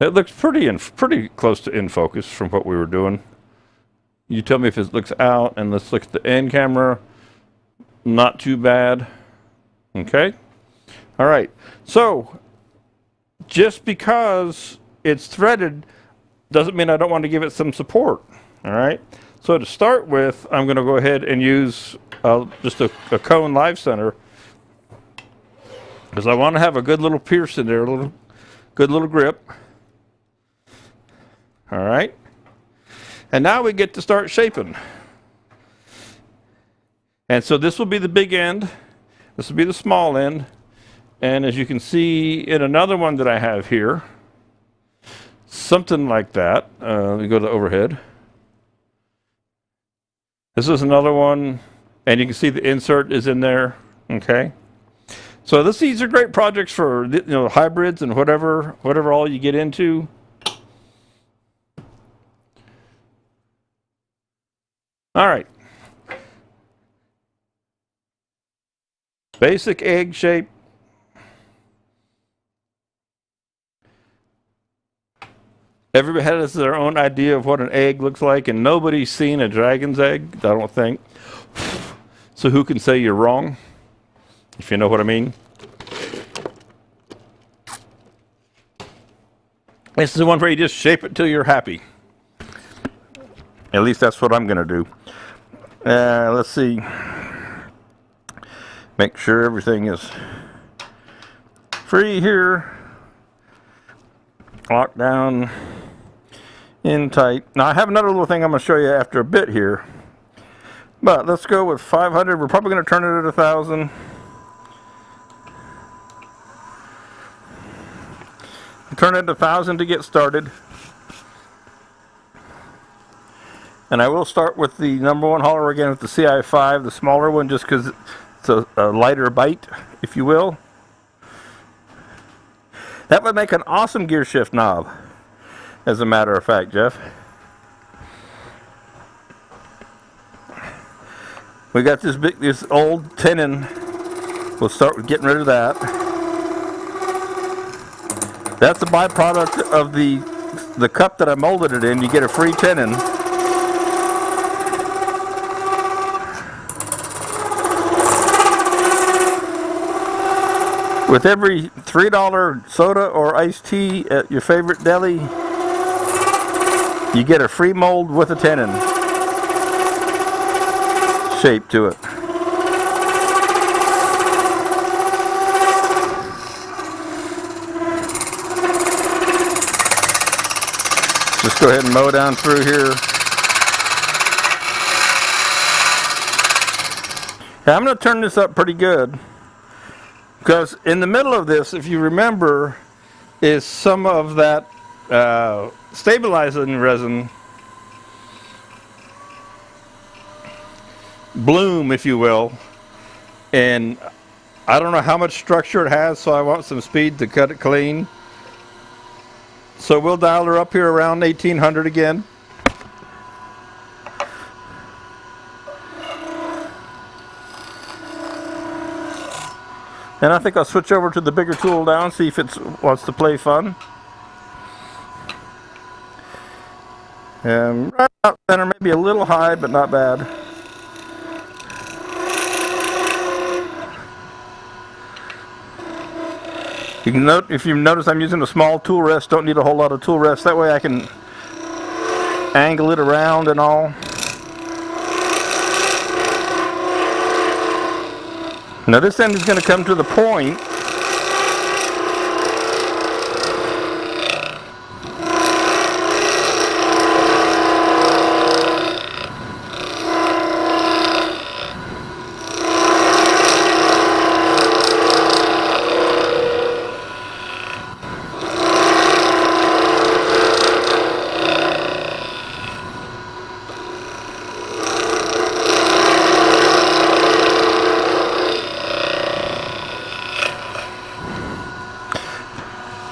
It looks pretty close to in focus from what we were doing. You tell me if it looks out, and let's look at the end camera. Not too bad. Okay. All right. So just because it's threaded doesn't mean I don't want to give it some support. All right. So to start with, I'm going to go ahead and use just a cone live center, because I want to have a good little pierce in there, good little grip. All right. And now we get to start shaping. And so this will be the big end. This will be the small end. And as you can see in another one that I have here, something like that. Let me go to the overhead. This is another one, and you can see the insert is in there. Okay. So these are great projects for hybrids and whatever all you get into. All right. Basic egg shape. Everybody has their own idea of what an egg looks like, and nobody's seen a dragon's egg, I don't think. So who can say you're wrong, if you know what I mean? This is the one where you just shape it till you're happy. At least that's what I'm going to do. Let's see. Make sure everything is free here. Lock down in tight. Now I have another little thing I'm going to show you after a bit here. But let's go with 500. We're probably going to turn it at 1,000. Turn it at 1,000 to get started. And I will start with the number one hauler again with the CI5, the smaller one, just because it's a lighter bite, if you will. That would make an awesome gear shift knob, as a matter of fact, Jeff. We got this old tenon. We'll start with getting rid of that. That's a byproduct of the cup that I molded it in. You get a free tenon. With every $3 soda or iced tea at your favorite deli, you get a free mold with a tenon shape to it. Just go ahead and mow down through here. Now, I'm going to turn this up pretty good, because in the middle of this, if you remember, is some of that stabilizing resin bloom, if you will. And I don't know how much structure it has, so I want some speed to cut it clean. So we'll dial her up here around 1800 again. And I think I'll switch over to the bigger tool now and see if it wants to play fun. Right about center, maybe a little high, but not bad. You can note, if you notice, I'm using a small tool rest. Don't need a whole lot of tool rest. That way I can angle it around and all. Now this end is going to come to the point.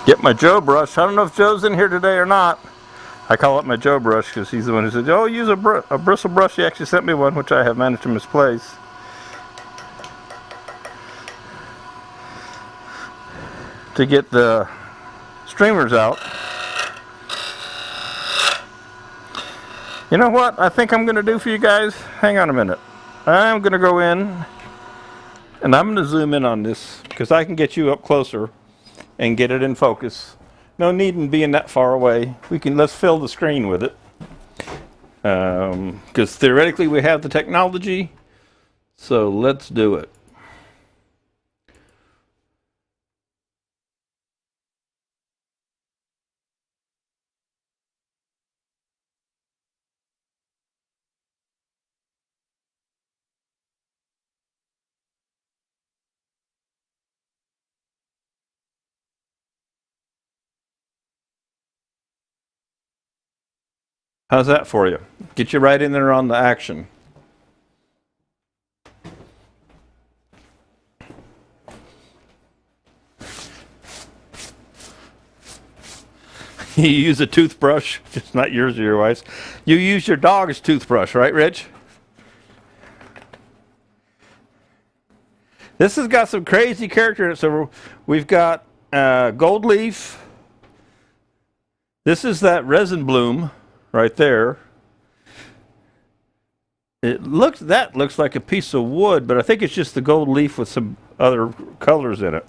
Get my Joe brush. I don't know if Joe's in here today or not. I call it my Joe brush because he's the one who said, oh, use a bristle brush. He actually sent me one, which I have managed to misplace. To get the streamers out. You know what I think I'm going to do for you guys? Hang on a minute. I'm going to go in and I'm going to zoom in on this because I can get you up closer and get it in focus. No need in being that far away. Let's fill the screen with it. Because theoretically we have the technology, so let's do it. How's that for you? Get you right in there on the action. You use a toothbrush. It's not yours or your wife's. You use your dog's toothbrush, right, Rich? This has got some crazy character in it. So we've got gold leaf. This is that resin bloom right there. That looks like a piece of wood, but I think it's just the gold leaf with some other colors in it.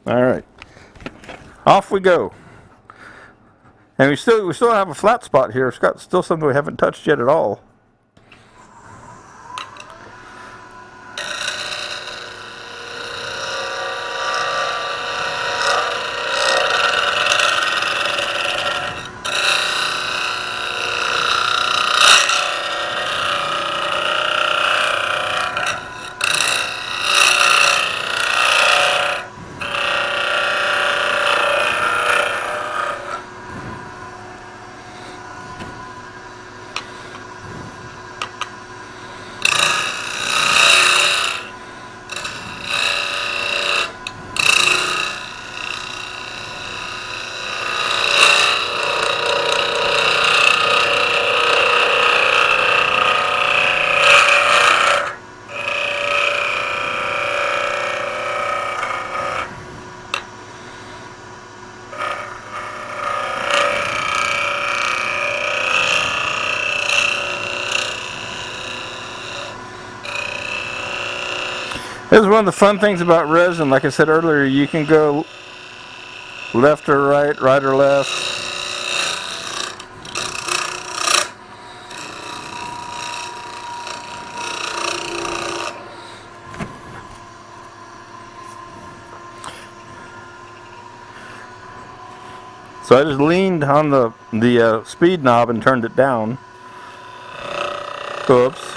All right, off we go. And we still have a flat spot here. It's got still something we haven't touched yet at all. This is one of the fun things about resin. Like I said earlier, you can go left or right, right or left. So I just leaned on the speed knob and turned it down. Oops.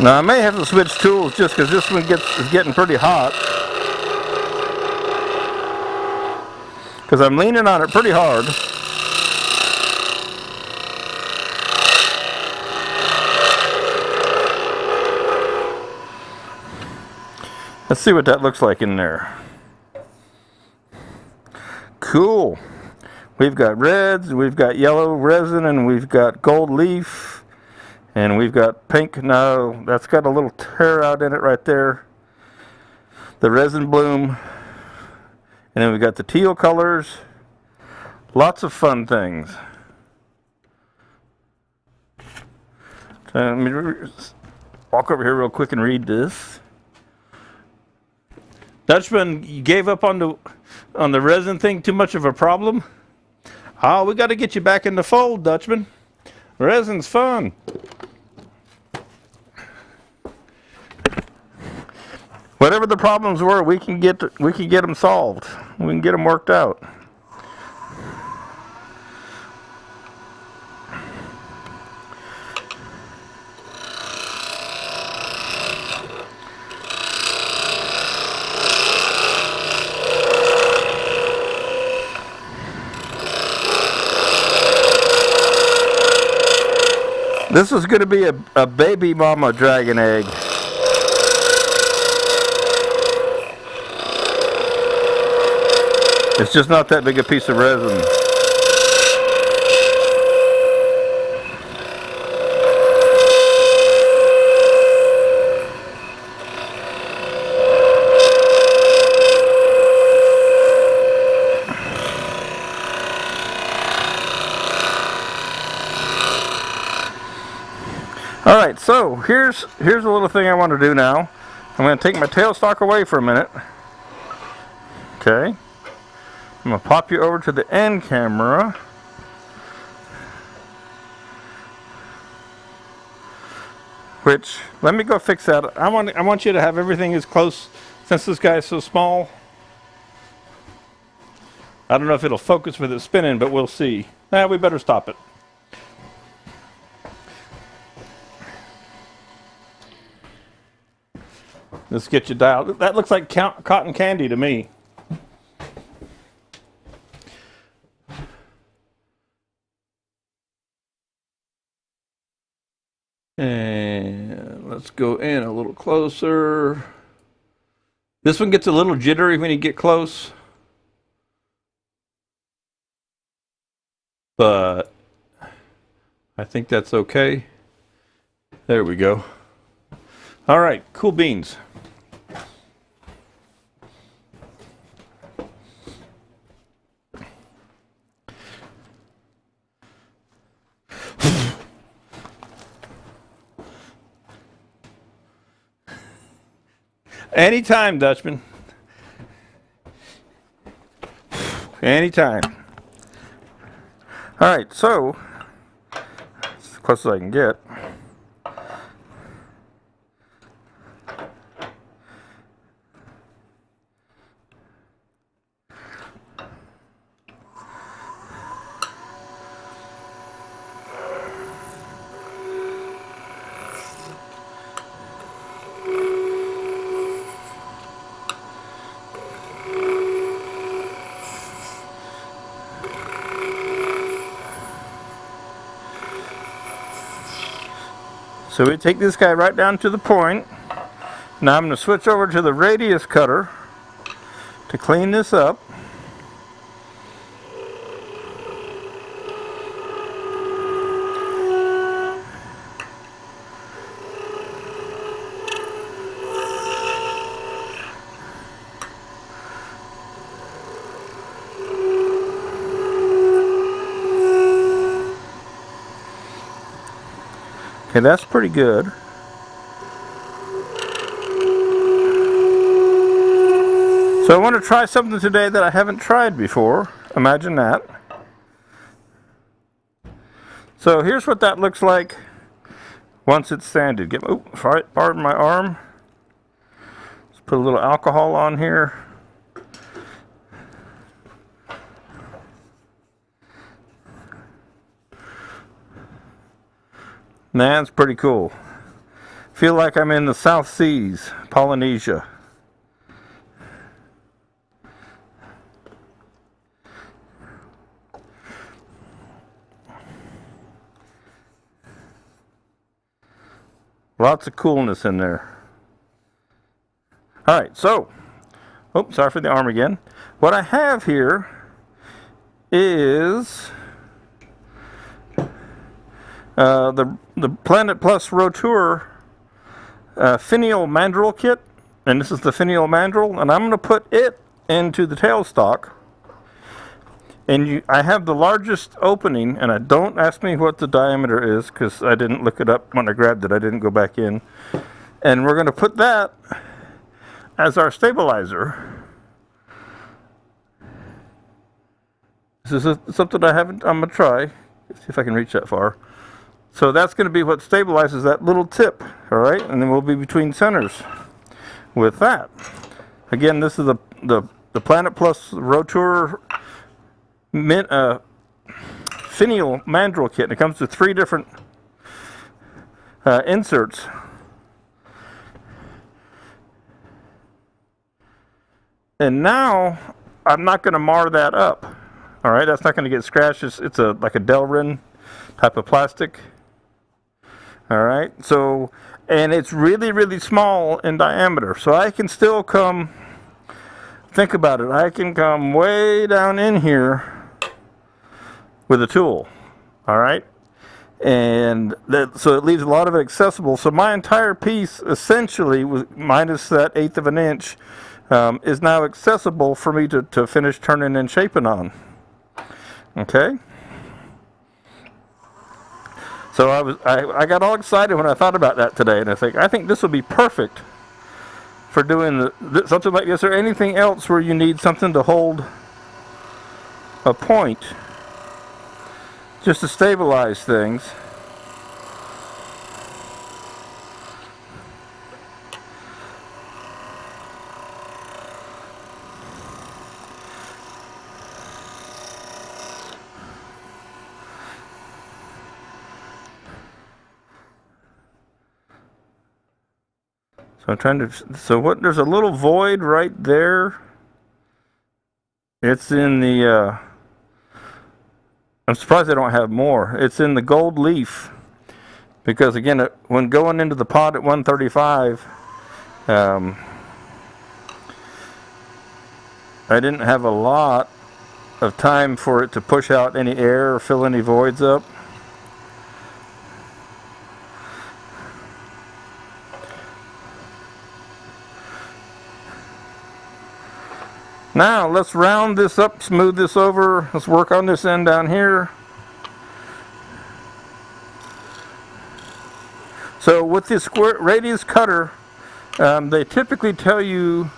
Now I may have to switch tools just because this one is getting pretty hot. Because I'm leaning on it pretty hard. Let's see what that looks like in there. Cool. We've got reds, we've got yellow resin, and we've got gold leaf, and we've got pink. Now that's got a little tear out in it right there. The resin bloom. And then we've got the teal colors. Lots of fun things. So let me walk over here real quick and read this. Dutchman, you gave up on the resin thing, too much of a problem? Oh, we got to get you back in the fold, Dutchman. Resin's fun. Whatever the problems were, we can get them solved. We can get them worked out. This is going to be a baby mama dragon egg. It's just not that big a piece of resin. Alright, so here's a little thing I want to do now. I'm going to take my tailstock away for a minute. Okay. I'm going to pop you over to the end camera. Which, let me go fix that. I want you to have everything as close, since this guy is so small. I don't know if it'll focus with it spinning, but we'll see. We better stop it. Let's get you dialed. That looks like cotton candy to me. And let's go in a little closer. This one gets a little jittery when you get close. But I think that's okay. There we go. All right, cool beans. Anytime, Dutchman. Anytime. All right, so as close as I can get. So we take this guy right down to the point. Now I'm going to switch over to the radius cutter to clean this up. Okay, that's pretty good. So I want to try something today that I haven't tried before. Imagine that. So here's what that looks like once it's sanded. Pardon my arm. Let's put a little alcohol on here. Man, it's pretty cool. Feel like I'm in the South Seas, Polynesia. Lots of coolness in there. All right, so, oh, sorry for the arm again. What I have here is the Planet Plus Rotour finial mandrel kit, and this is the finial mandrel, and I'm going to put it into the tailstock. And I have the largest opening, and I don't ask me what the diameter is because I didn't look it up when I grabbed it. I didn't go back in. And we're going to put that as our stabilizer. This is something I haven't, I'm going to try. See if I can reach that far. So that's going to be what stabilizes that little tip, all right? And then we'll be between centers with that. Again, this is the Planet Plus Rotour finial mandrel kit. It comes with 3 different inserts. And now I'm not going to mar that up. All right, that's not going to get scratched. It's like a Delrin type of plastic. All right, so, and it's really, really small in diameter. So I can still come, think about it, I can come way down in here with a tool, all right? And so it leaves a lot of it accessible. So my entire piece, essentially, minus that 1/8 of an inch, is now accessible for me to finish turning and shaping on. Okay? So I got all excited when I thought about that today, and I think this will be perfect for doing something like this, or anything else where you need something to hold a point, just to stabilize things. So I'm trying to, there's a little void right there. It's in the, I'm surprised they don't have more. It's in the gold leaf. Because again, when going into the pot at 135, I didn't have a lot of time for it to push out any air or fill any voids up. Now let's round this up, smooth this over. Let's work on this end down here. So with this square radius cutter, they typically tell you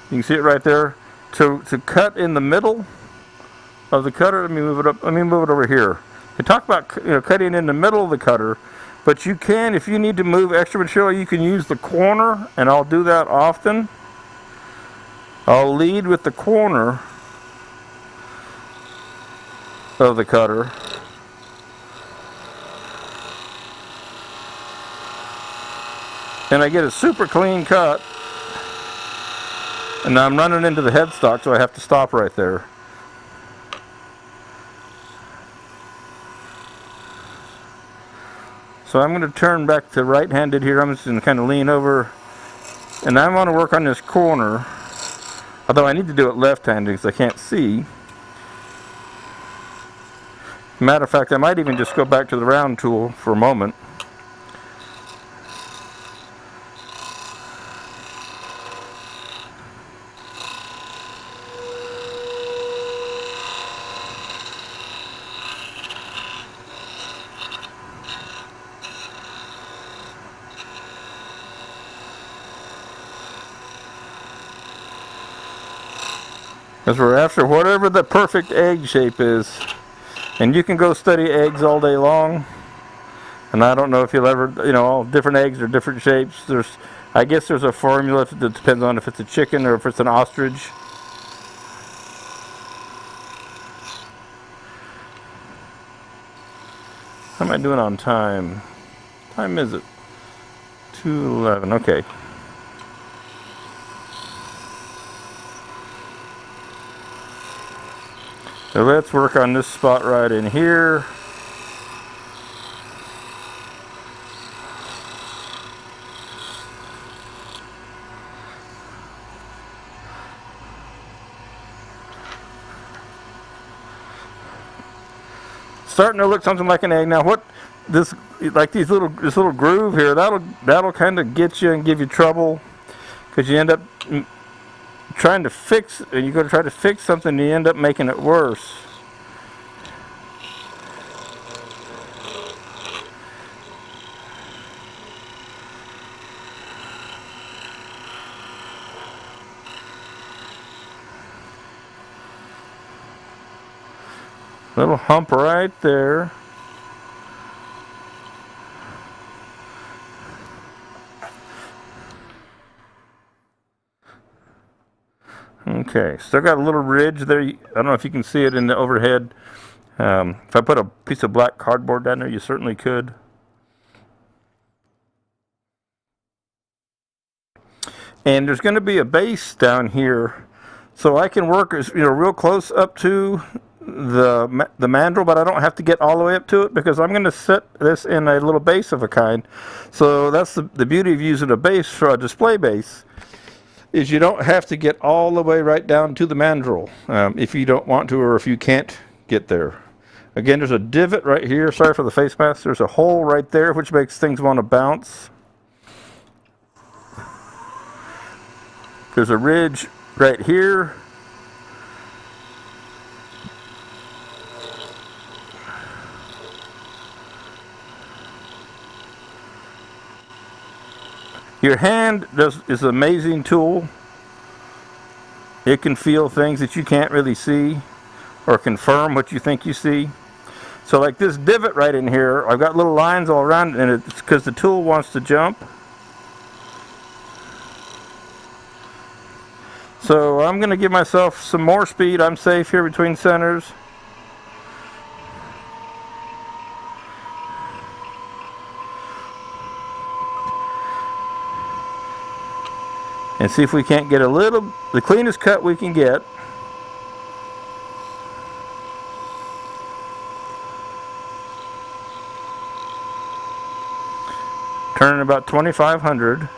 can see it right there, to cut in the middle of the cutter. Let me move it up. Let me move it over here. They talk about cutting in the middle of the cutter, but you can, if you need to move extra material, you can use the corner, and I'll do that often. I'll lead with the corner of the cutter. And I get a super clean cut. And now I'm running into the headstock, so I have to stop right there. So I'm going to turn back to right-handed here. I'm just going to kind of lean over. And I want to work on this corner. Although I need to do it left-handed because I can't see. Matter of fact, I might even just go back to the round tool for a moment. Because we're after whatever the perfect egg shape is. And you can go study eggs all day long. And I don't know if you'll ever, all different eggs are different shapes. I guess there's a formula that depends on if it's a chicken or if it's an ostrich. How am I doing on time? What time is it? 211, okay. So let's work on this spot right in here. Starting to look something like an egg. Now what this, like this little groove here, that'll kind of get you and give you trouble, because you end up trying to fix, and you go to try to fix something and you end up making it worse. Little hump right there. Okay, still got a little ridge there. I don't know if you can see it in the overhead. If I put a piece of black cardboard down there, you certainly could. And there's going to be a base down here, so I can work, real close up to the mandrel, but I don't have to get all the way up to it, because I'm going to set this in a little base of a kind. So that's the beauty of using a base for a display base, is you don't have to get all the way right down to the mandrel if you don't want to, or if you can't get there. Again, there's a divot right here. Sorry for the face mask. There's a hole right there, which makes things want to bounce. There's a ridge right here. Your hand is an amazing tool. It can feel things that you can't really see, or confirm what you think you see. So like this divot right in here, I've got little lines all around it, and it's because the tool wants to jump. So I'm going to give myself some more speed. I'm safe here between centers. And see if we can't get the cleanest cut we can get. Turning about 2,500.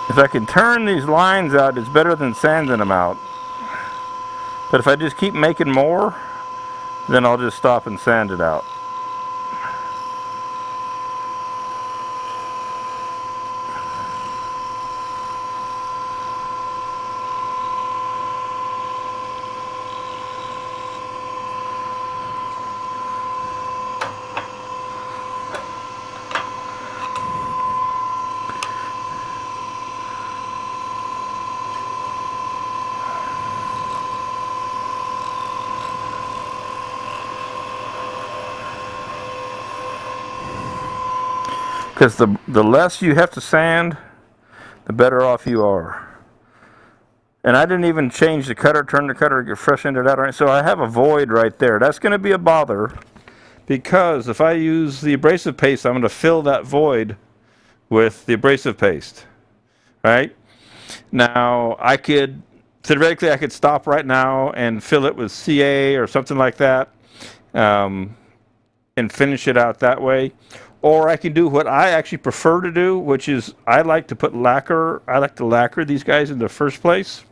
If I can turn these lines out, it's better than sanding them out. But if I just keep making more, then I'll just stop and sand it out. Because the less you have to sand, the better off you are. And I didn't even change the cutter, turn the cutter, get freshened it out. Right? So I have a void right there. That's going to be a bother, because if I use the abrasive paste, I'm going to fill that void with the abrasive paste. Right? Now, theoretically, I could stop right now and fill it with CA or something like that, and finish it out that way. Or I can do what I actually prefer to do, which is I like to put lacquer. I like to lacquer these guys in the first place.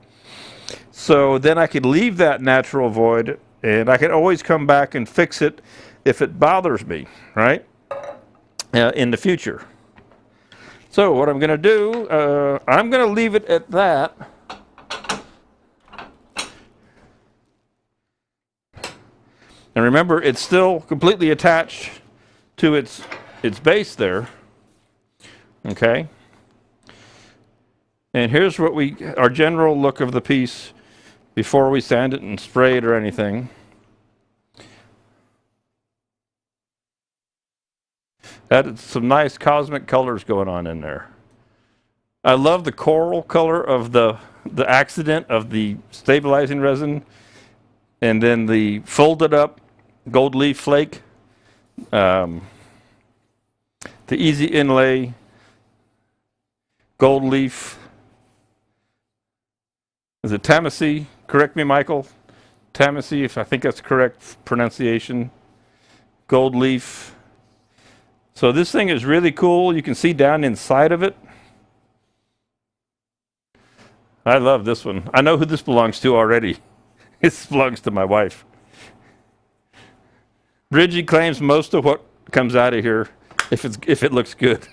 So then I could leave that natural void, and I can always come back and fix it if it bothers me, right, in the future. So what I'm going to do, I'm going to leave it at that. And remember, it's still completely attached to its base there. Okay. And here's what our general look of the piece before we sand it and spray it or anything. That is some nice cosmic colors going on in there. I love the coral color of the accident of the stabilizing resin, and then the folded up gold leaf flake, the easy inlay gold leaf. Is it Tamassi? Correct me, Michael. Tamassi, if I think that's correct pronunciation. Gold leaf. So this thing is really cool. You can see down inside of it. I love this one. I know who this belongs to already. This belongs to my wife. Bridgie claims most of what comes out of here if it looks good.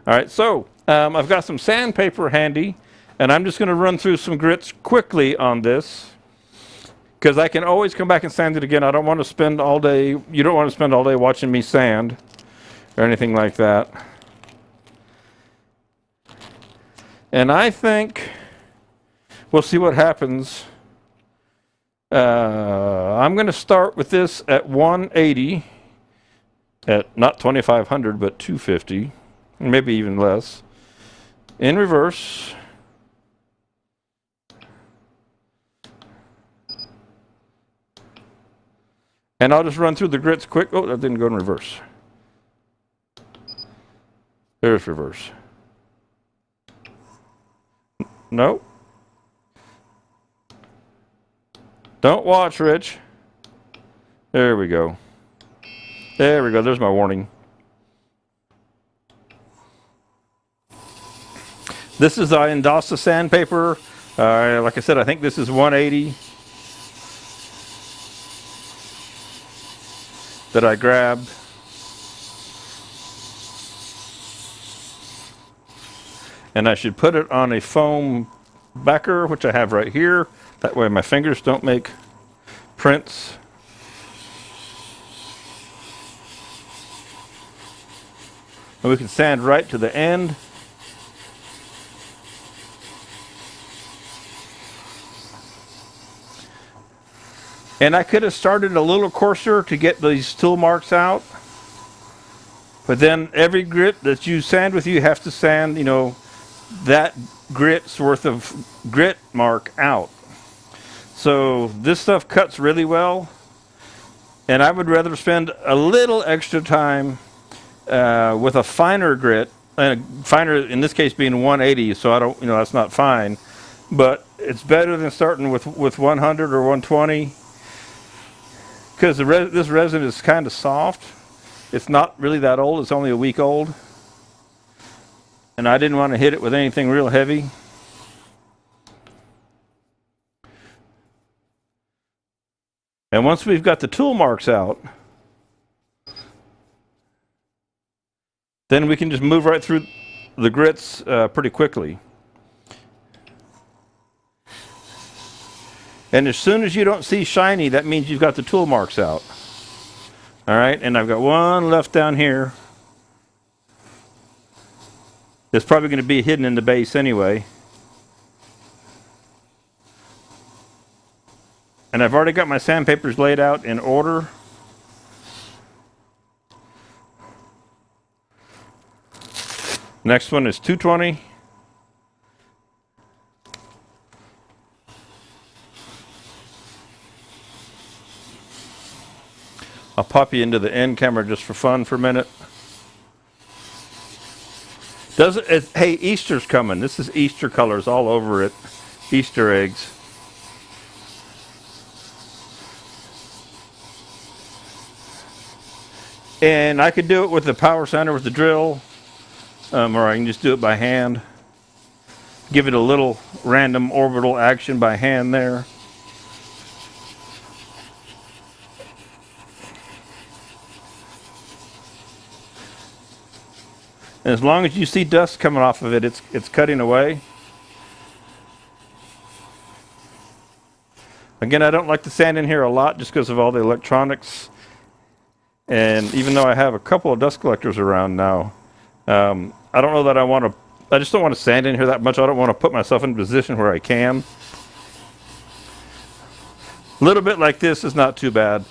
All right, so I've got some sandpaper handy, and I'm just going to run through some grits quickly on this because I can always come back and sand it again. I don't want to spend all day. You don't want to spend all day watching me sand or anything like that. And I think we'll see what happens. I'm going to start with this at 180, at not 2500, but 250, maybe even less, in reverse. And I'll just run through the grits quick. Oh, that didn't go in reverse. There's reverse. No. Don't watch, Rich. There we go. There we go. There's my warning. This is Indasa sandpaper. Like I said, I think this is 180 that I grabbed. And I should put it on a foam backer, which I have right here. That way my fingers don't make prints. And we can sand right to the end. And I could have started a little coarser to get these tool marks out. But then every grit that you sand with, you have to sand, you know, that grit's worth of grit mark out. So this stuff cuts really well. And I would rather spend a little extra time with a finer grit, and finer in this case being 180, so I don't, you know, that's not fine. But it's better than starting with 100 or 120. Because this resin is kind of soft. It's not really that old. It's only a week old. And I didn't want to hit it with anything real heavy. And once we've got the tool marks out, then we can just move right through the grits pretty quickly. And as soon as you don't see shiny, that means you've got the tool marks out. All right, and I've got one left down here. It's probably going to be hidden in the base anyway. And I've already got my sandpapers laid out in order. Next one is 220. I'll pop you into the end camera just for fun for a minute. Hey, Easter's coming. This is Easter colors all over it. Easter eggs. And I could do it with the power sander with the drill, or I can just do it by hand. Give it a little random orbital action by hand there. And as long as you see dust coming off of it, it's cutting away. Again, I don't like to sand in here a lot just because of all the electronics. And even though I have a couple of dust collectors around now, I don't know that I just don't want to sand in here that much. I don't want to put myself in a position where I can. A little bit like this is not too bad.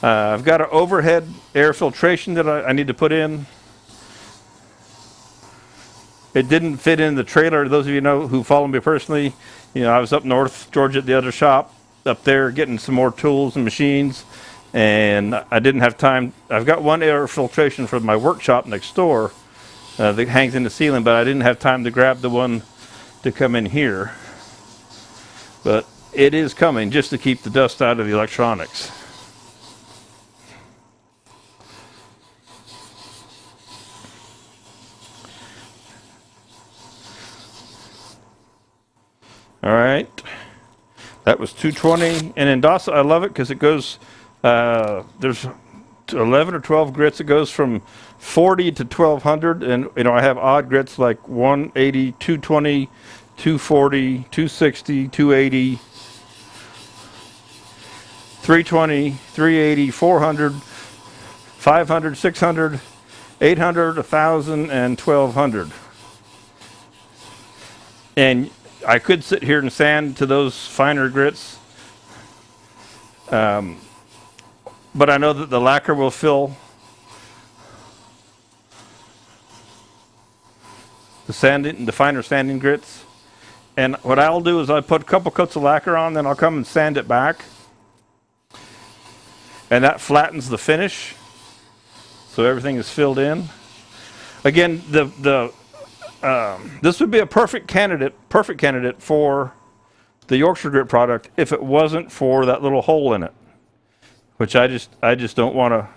I've got an overhead air filtration that I need to put in. it didn't fit in the trailer. Those of you know who follow me personally, you know, I was up north Georgia at the other shop up there getting some more tools and machines, and I didn't have time. I've got one air filtration for my workshop next door that hangs in the ceiling, but I didn't have time to grab the one to come in here. But it is coming, just to keep the dust out of the electronics. All right, that was 220, and in DOS I love it because it goes, there's 11 or 12 grits. It goes from 40 to 1200, and you know, I have odd grits like 180, 220, 240, 260, 280, 320, 380, 400, 500, 600, 800, 1000, and 1200. And I could sit here and sand to those finer grits, but I know that the lacquer will fill the finer sanding grits. And what I'll do is I put a couple coats of lacquer on, then I'll come and sand it back, and that flattens the finish, so everything is filled in. Again, this would be a perfect candidate for the Yorkshire grit product if it wasn't for that little hole in it, which I just don't want to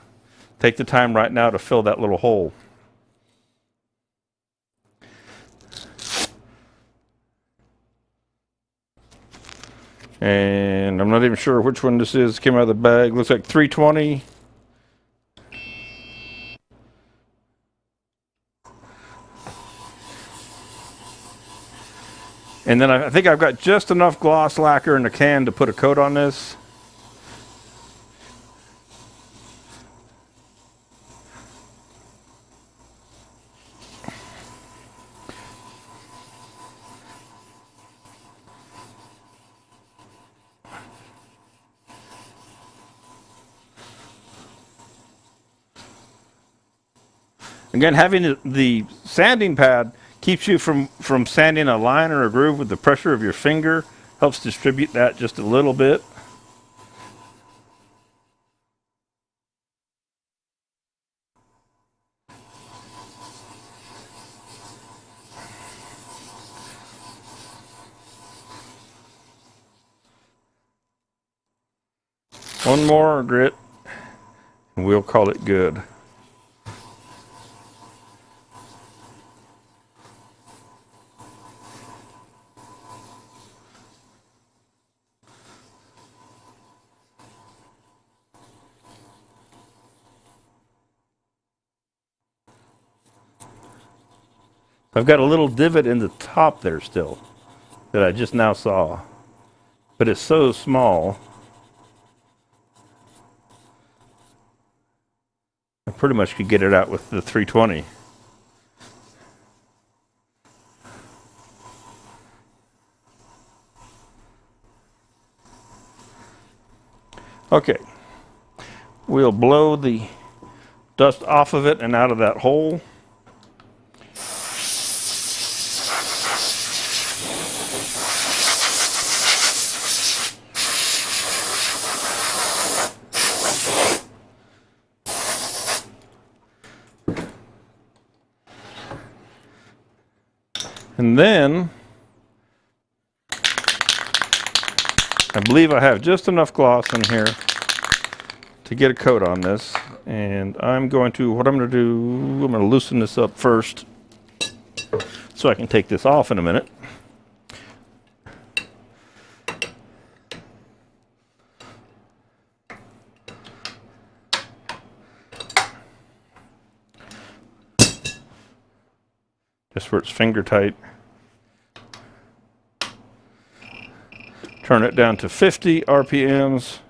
take the time right now to fill that little hole. And I'm not even sure which one this is. Came out of the bag. Looks like 320. And then I think I've got just enough gloss lacquer in the can to put a coat on this. Again, having the sanding pad keeps you from sanding a line or a groove with the pressure of your finger. Helps distribute that just a little bit. One more grit, and we'll call it good. I've got a little divot in the top there still that I just now saw, but it's so small. I pretty much could get it out with the 320. Okay, we'll blow the dust off of it and out of that hole. And then, I believe I have just enough gloss in here to get a coat on this. And what I'm going to do, I'm going to loosen this up first so I can take this off in a minute. Just where it's finger tight. Turn it down to 50 RPMs.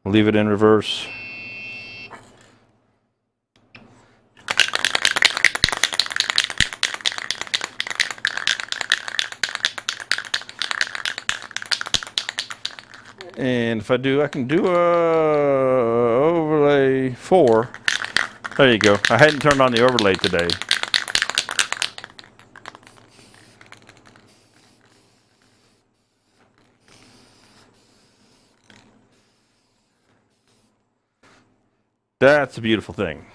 Leave it in reverse. And if I can do a overlay 4. There you go. I hadn't turned on the overlay today. That's a beautiful thing.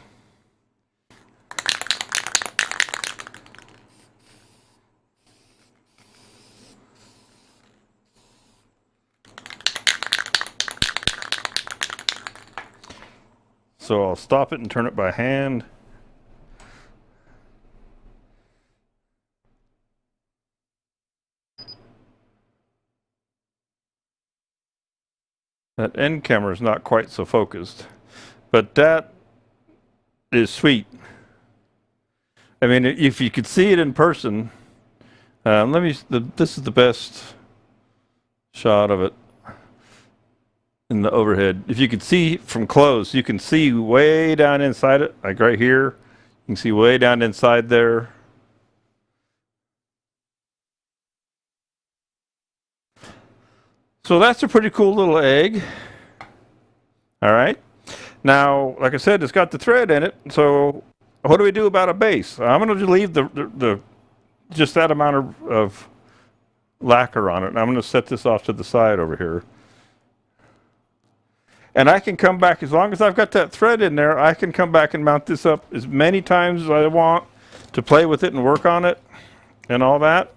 So I'll stop it and turn it by hand. That end camera is not quite so focused, but that is sweet. I mean, if you could see it in person, this is the best shot of it in the overhead. If you could see from close, you can see way down inside it, like right here. You can see way down inside there. So that's a pretty cool little egg. All right. Now, like I said, it's got the thread in it. So what do we do about a base? I'm going to leave just that amount of lacquer on it. And I'm going to set this off to the side over here. And I can come back, as long as I've got that thread in there, I can come back and mount this up as many times as I want to play with it and work on it and all that.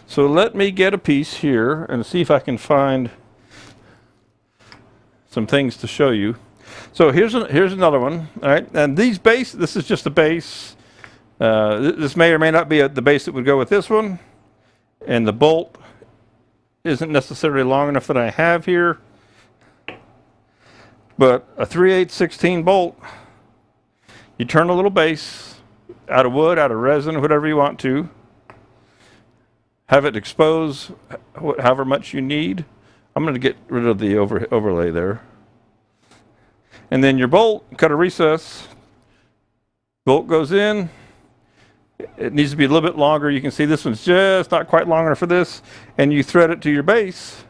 So let me get a piece here and see if I can find some things to show you. So here's another one, all right? And this is just a base. This may or may not be the base that would go with this one. And the bolt isn't necessarily long enough that I have here. But a 3/8/16 bolt, you turn a little base out of wood, out of resin, whatever you want to. Have it expose however much you need. I'm going to get rid of the overlay there. And then your bolt, cut a recess. Bolt goes in. It needs to be a little bit longer. You can see this one's just not quite long enough for this. And you thread it to your base.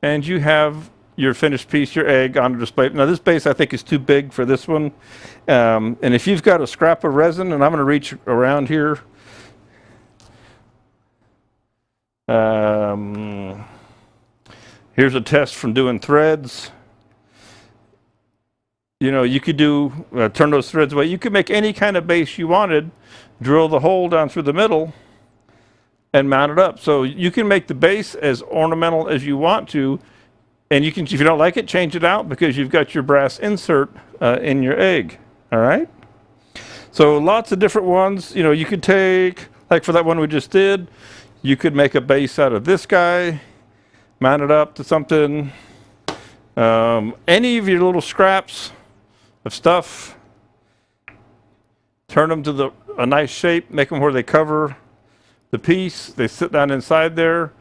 And you have your finished piece, your egg, on a display. Now this base I think is too big for this one. And if you've got a scrap of resin, and I'm going to reach around here. Here's a test from doing threads. You know, you could turn those threads away. You could make any kind of base you wanted, drill the hole down through the middle, and mount it up. So you can make the base as ornamental as you want to, and you can, if you don't like it, change it out because you've got your brass insert in your egg. All right. So lots of different ones. You know, you could take, like for that one we just did, you could make a base out of this guy, mount it up to something. Any of your little scraps of stuff, turn them to a nice shape, make them where they cover the piece. They sit down inside there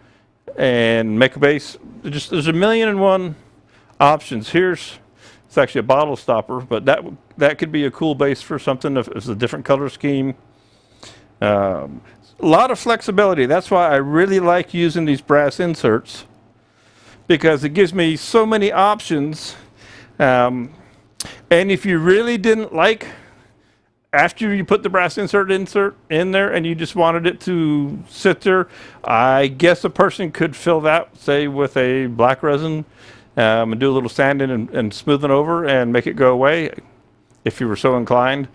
and make a base. There's 1,000,001 options. It's actually a bottle stopper, but that could be a cool base for something if it's a different color scheme. A lot of flexibility. That's why I really like using these brass inserts, because it gives me so many options. And if you really didn't like, after you put the brass insert in there and you just wanted it to sit there, I guess a person could fill that, say, with a black resin and do a little sanding and smoothing over and make it go away if you were so inclined.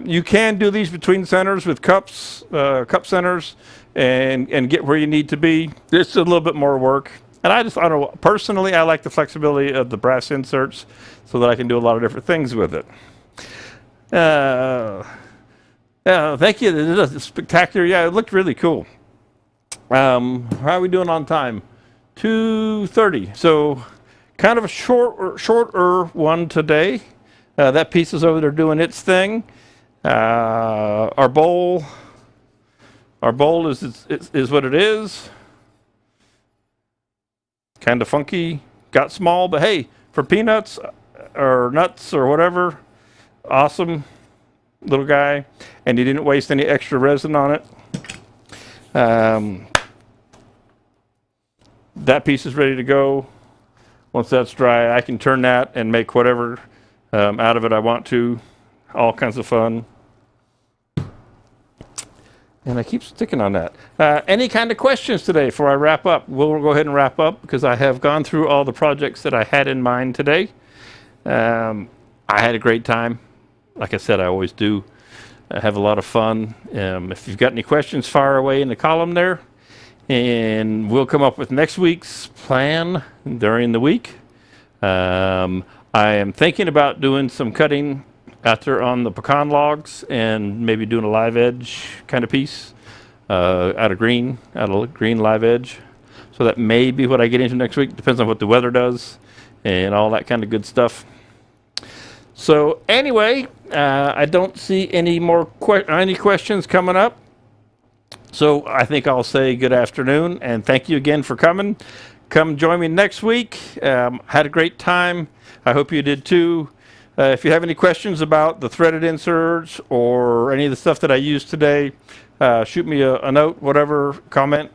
You can do these between centers with cup centers and get where you need to be. It's a little bit more work. And I don't know, personally, I like the flexibility of the brass inserts so that I can do a lot of different things with it. Thank you. It is spectacular. Yeah, it looked really cool. How are we doing on time? 2:30. So kind of a shorter one today. That piece is over there doing its thing. Our bowl is what it is. Kind of funky, got small, but hey, for peanuts or nuts or whatever, awesome little guy. And he didn't waste any extra resin on it. That piece is ready to go. Once that's dry, I can turn that and make whatever out of it I want to. All kinds of fun. And I keep sticking on that. Any kind of questions today before I wrap up? We'll go ahead and wrap up because I have gone through all the projects that I had in mind today. I had a great time. Like I said, I always do. I have a lot of fun. If you've got any questions, fire away in the column there. And we'll come up with next week's plan during the week. I am thinking about doing some cutting out there on the pecan logs and maybe doing a live edge kind of piece out of green live edge. So that may be what I get into next week. Depends on what the weather does and all that kind of good stuff. So anyway, I don't see any more any questions coming up. So I think I'll say good afternoon and thank you again for coming. Come join me next week. Had a great time. I hope you did too. If you have any questions about the threaded inserts or any of the stuff that I used today, shoot me a note, whatever, comment,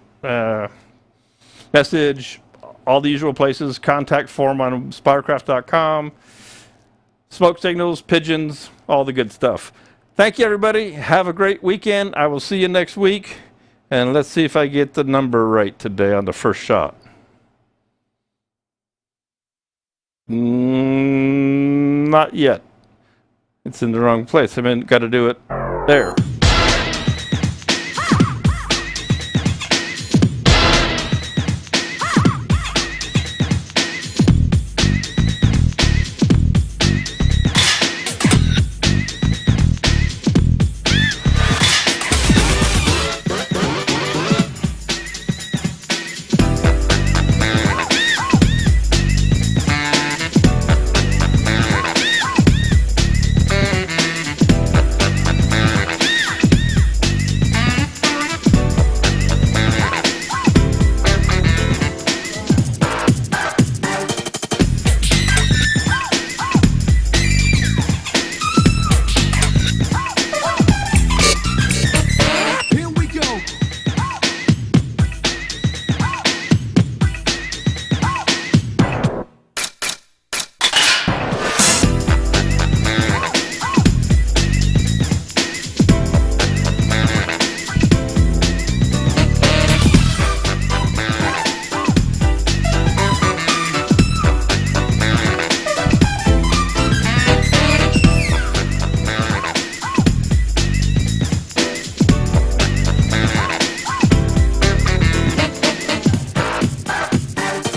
message, all the usual places, contact form on spirecraft.com, smoke signals, pigeons, all the good stuff. Thank you, everybody. Have a great weekend. I will see you next week. And let's see if I get the number right today on the first shot. Not yet. It's in the wrong place. I mean, got to do it there.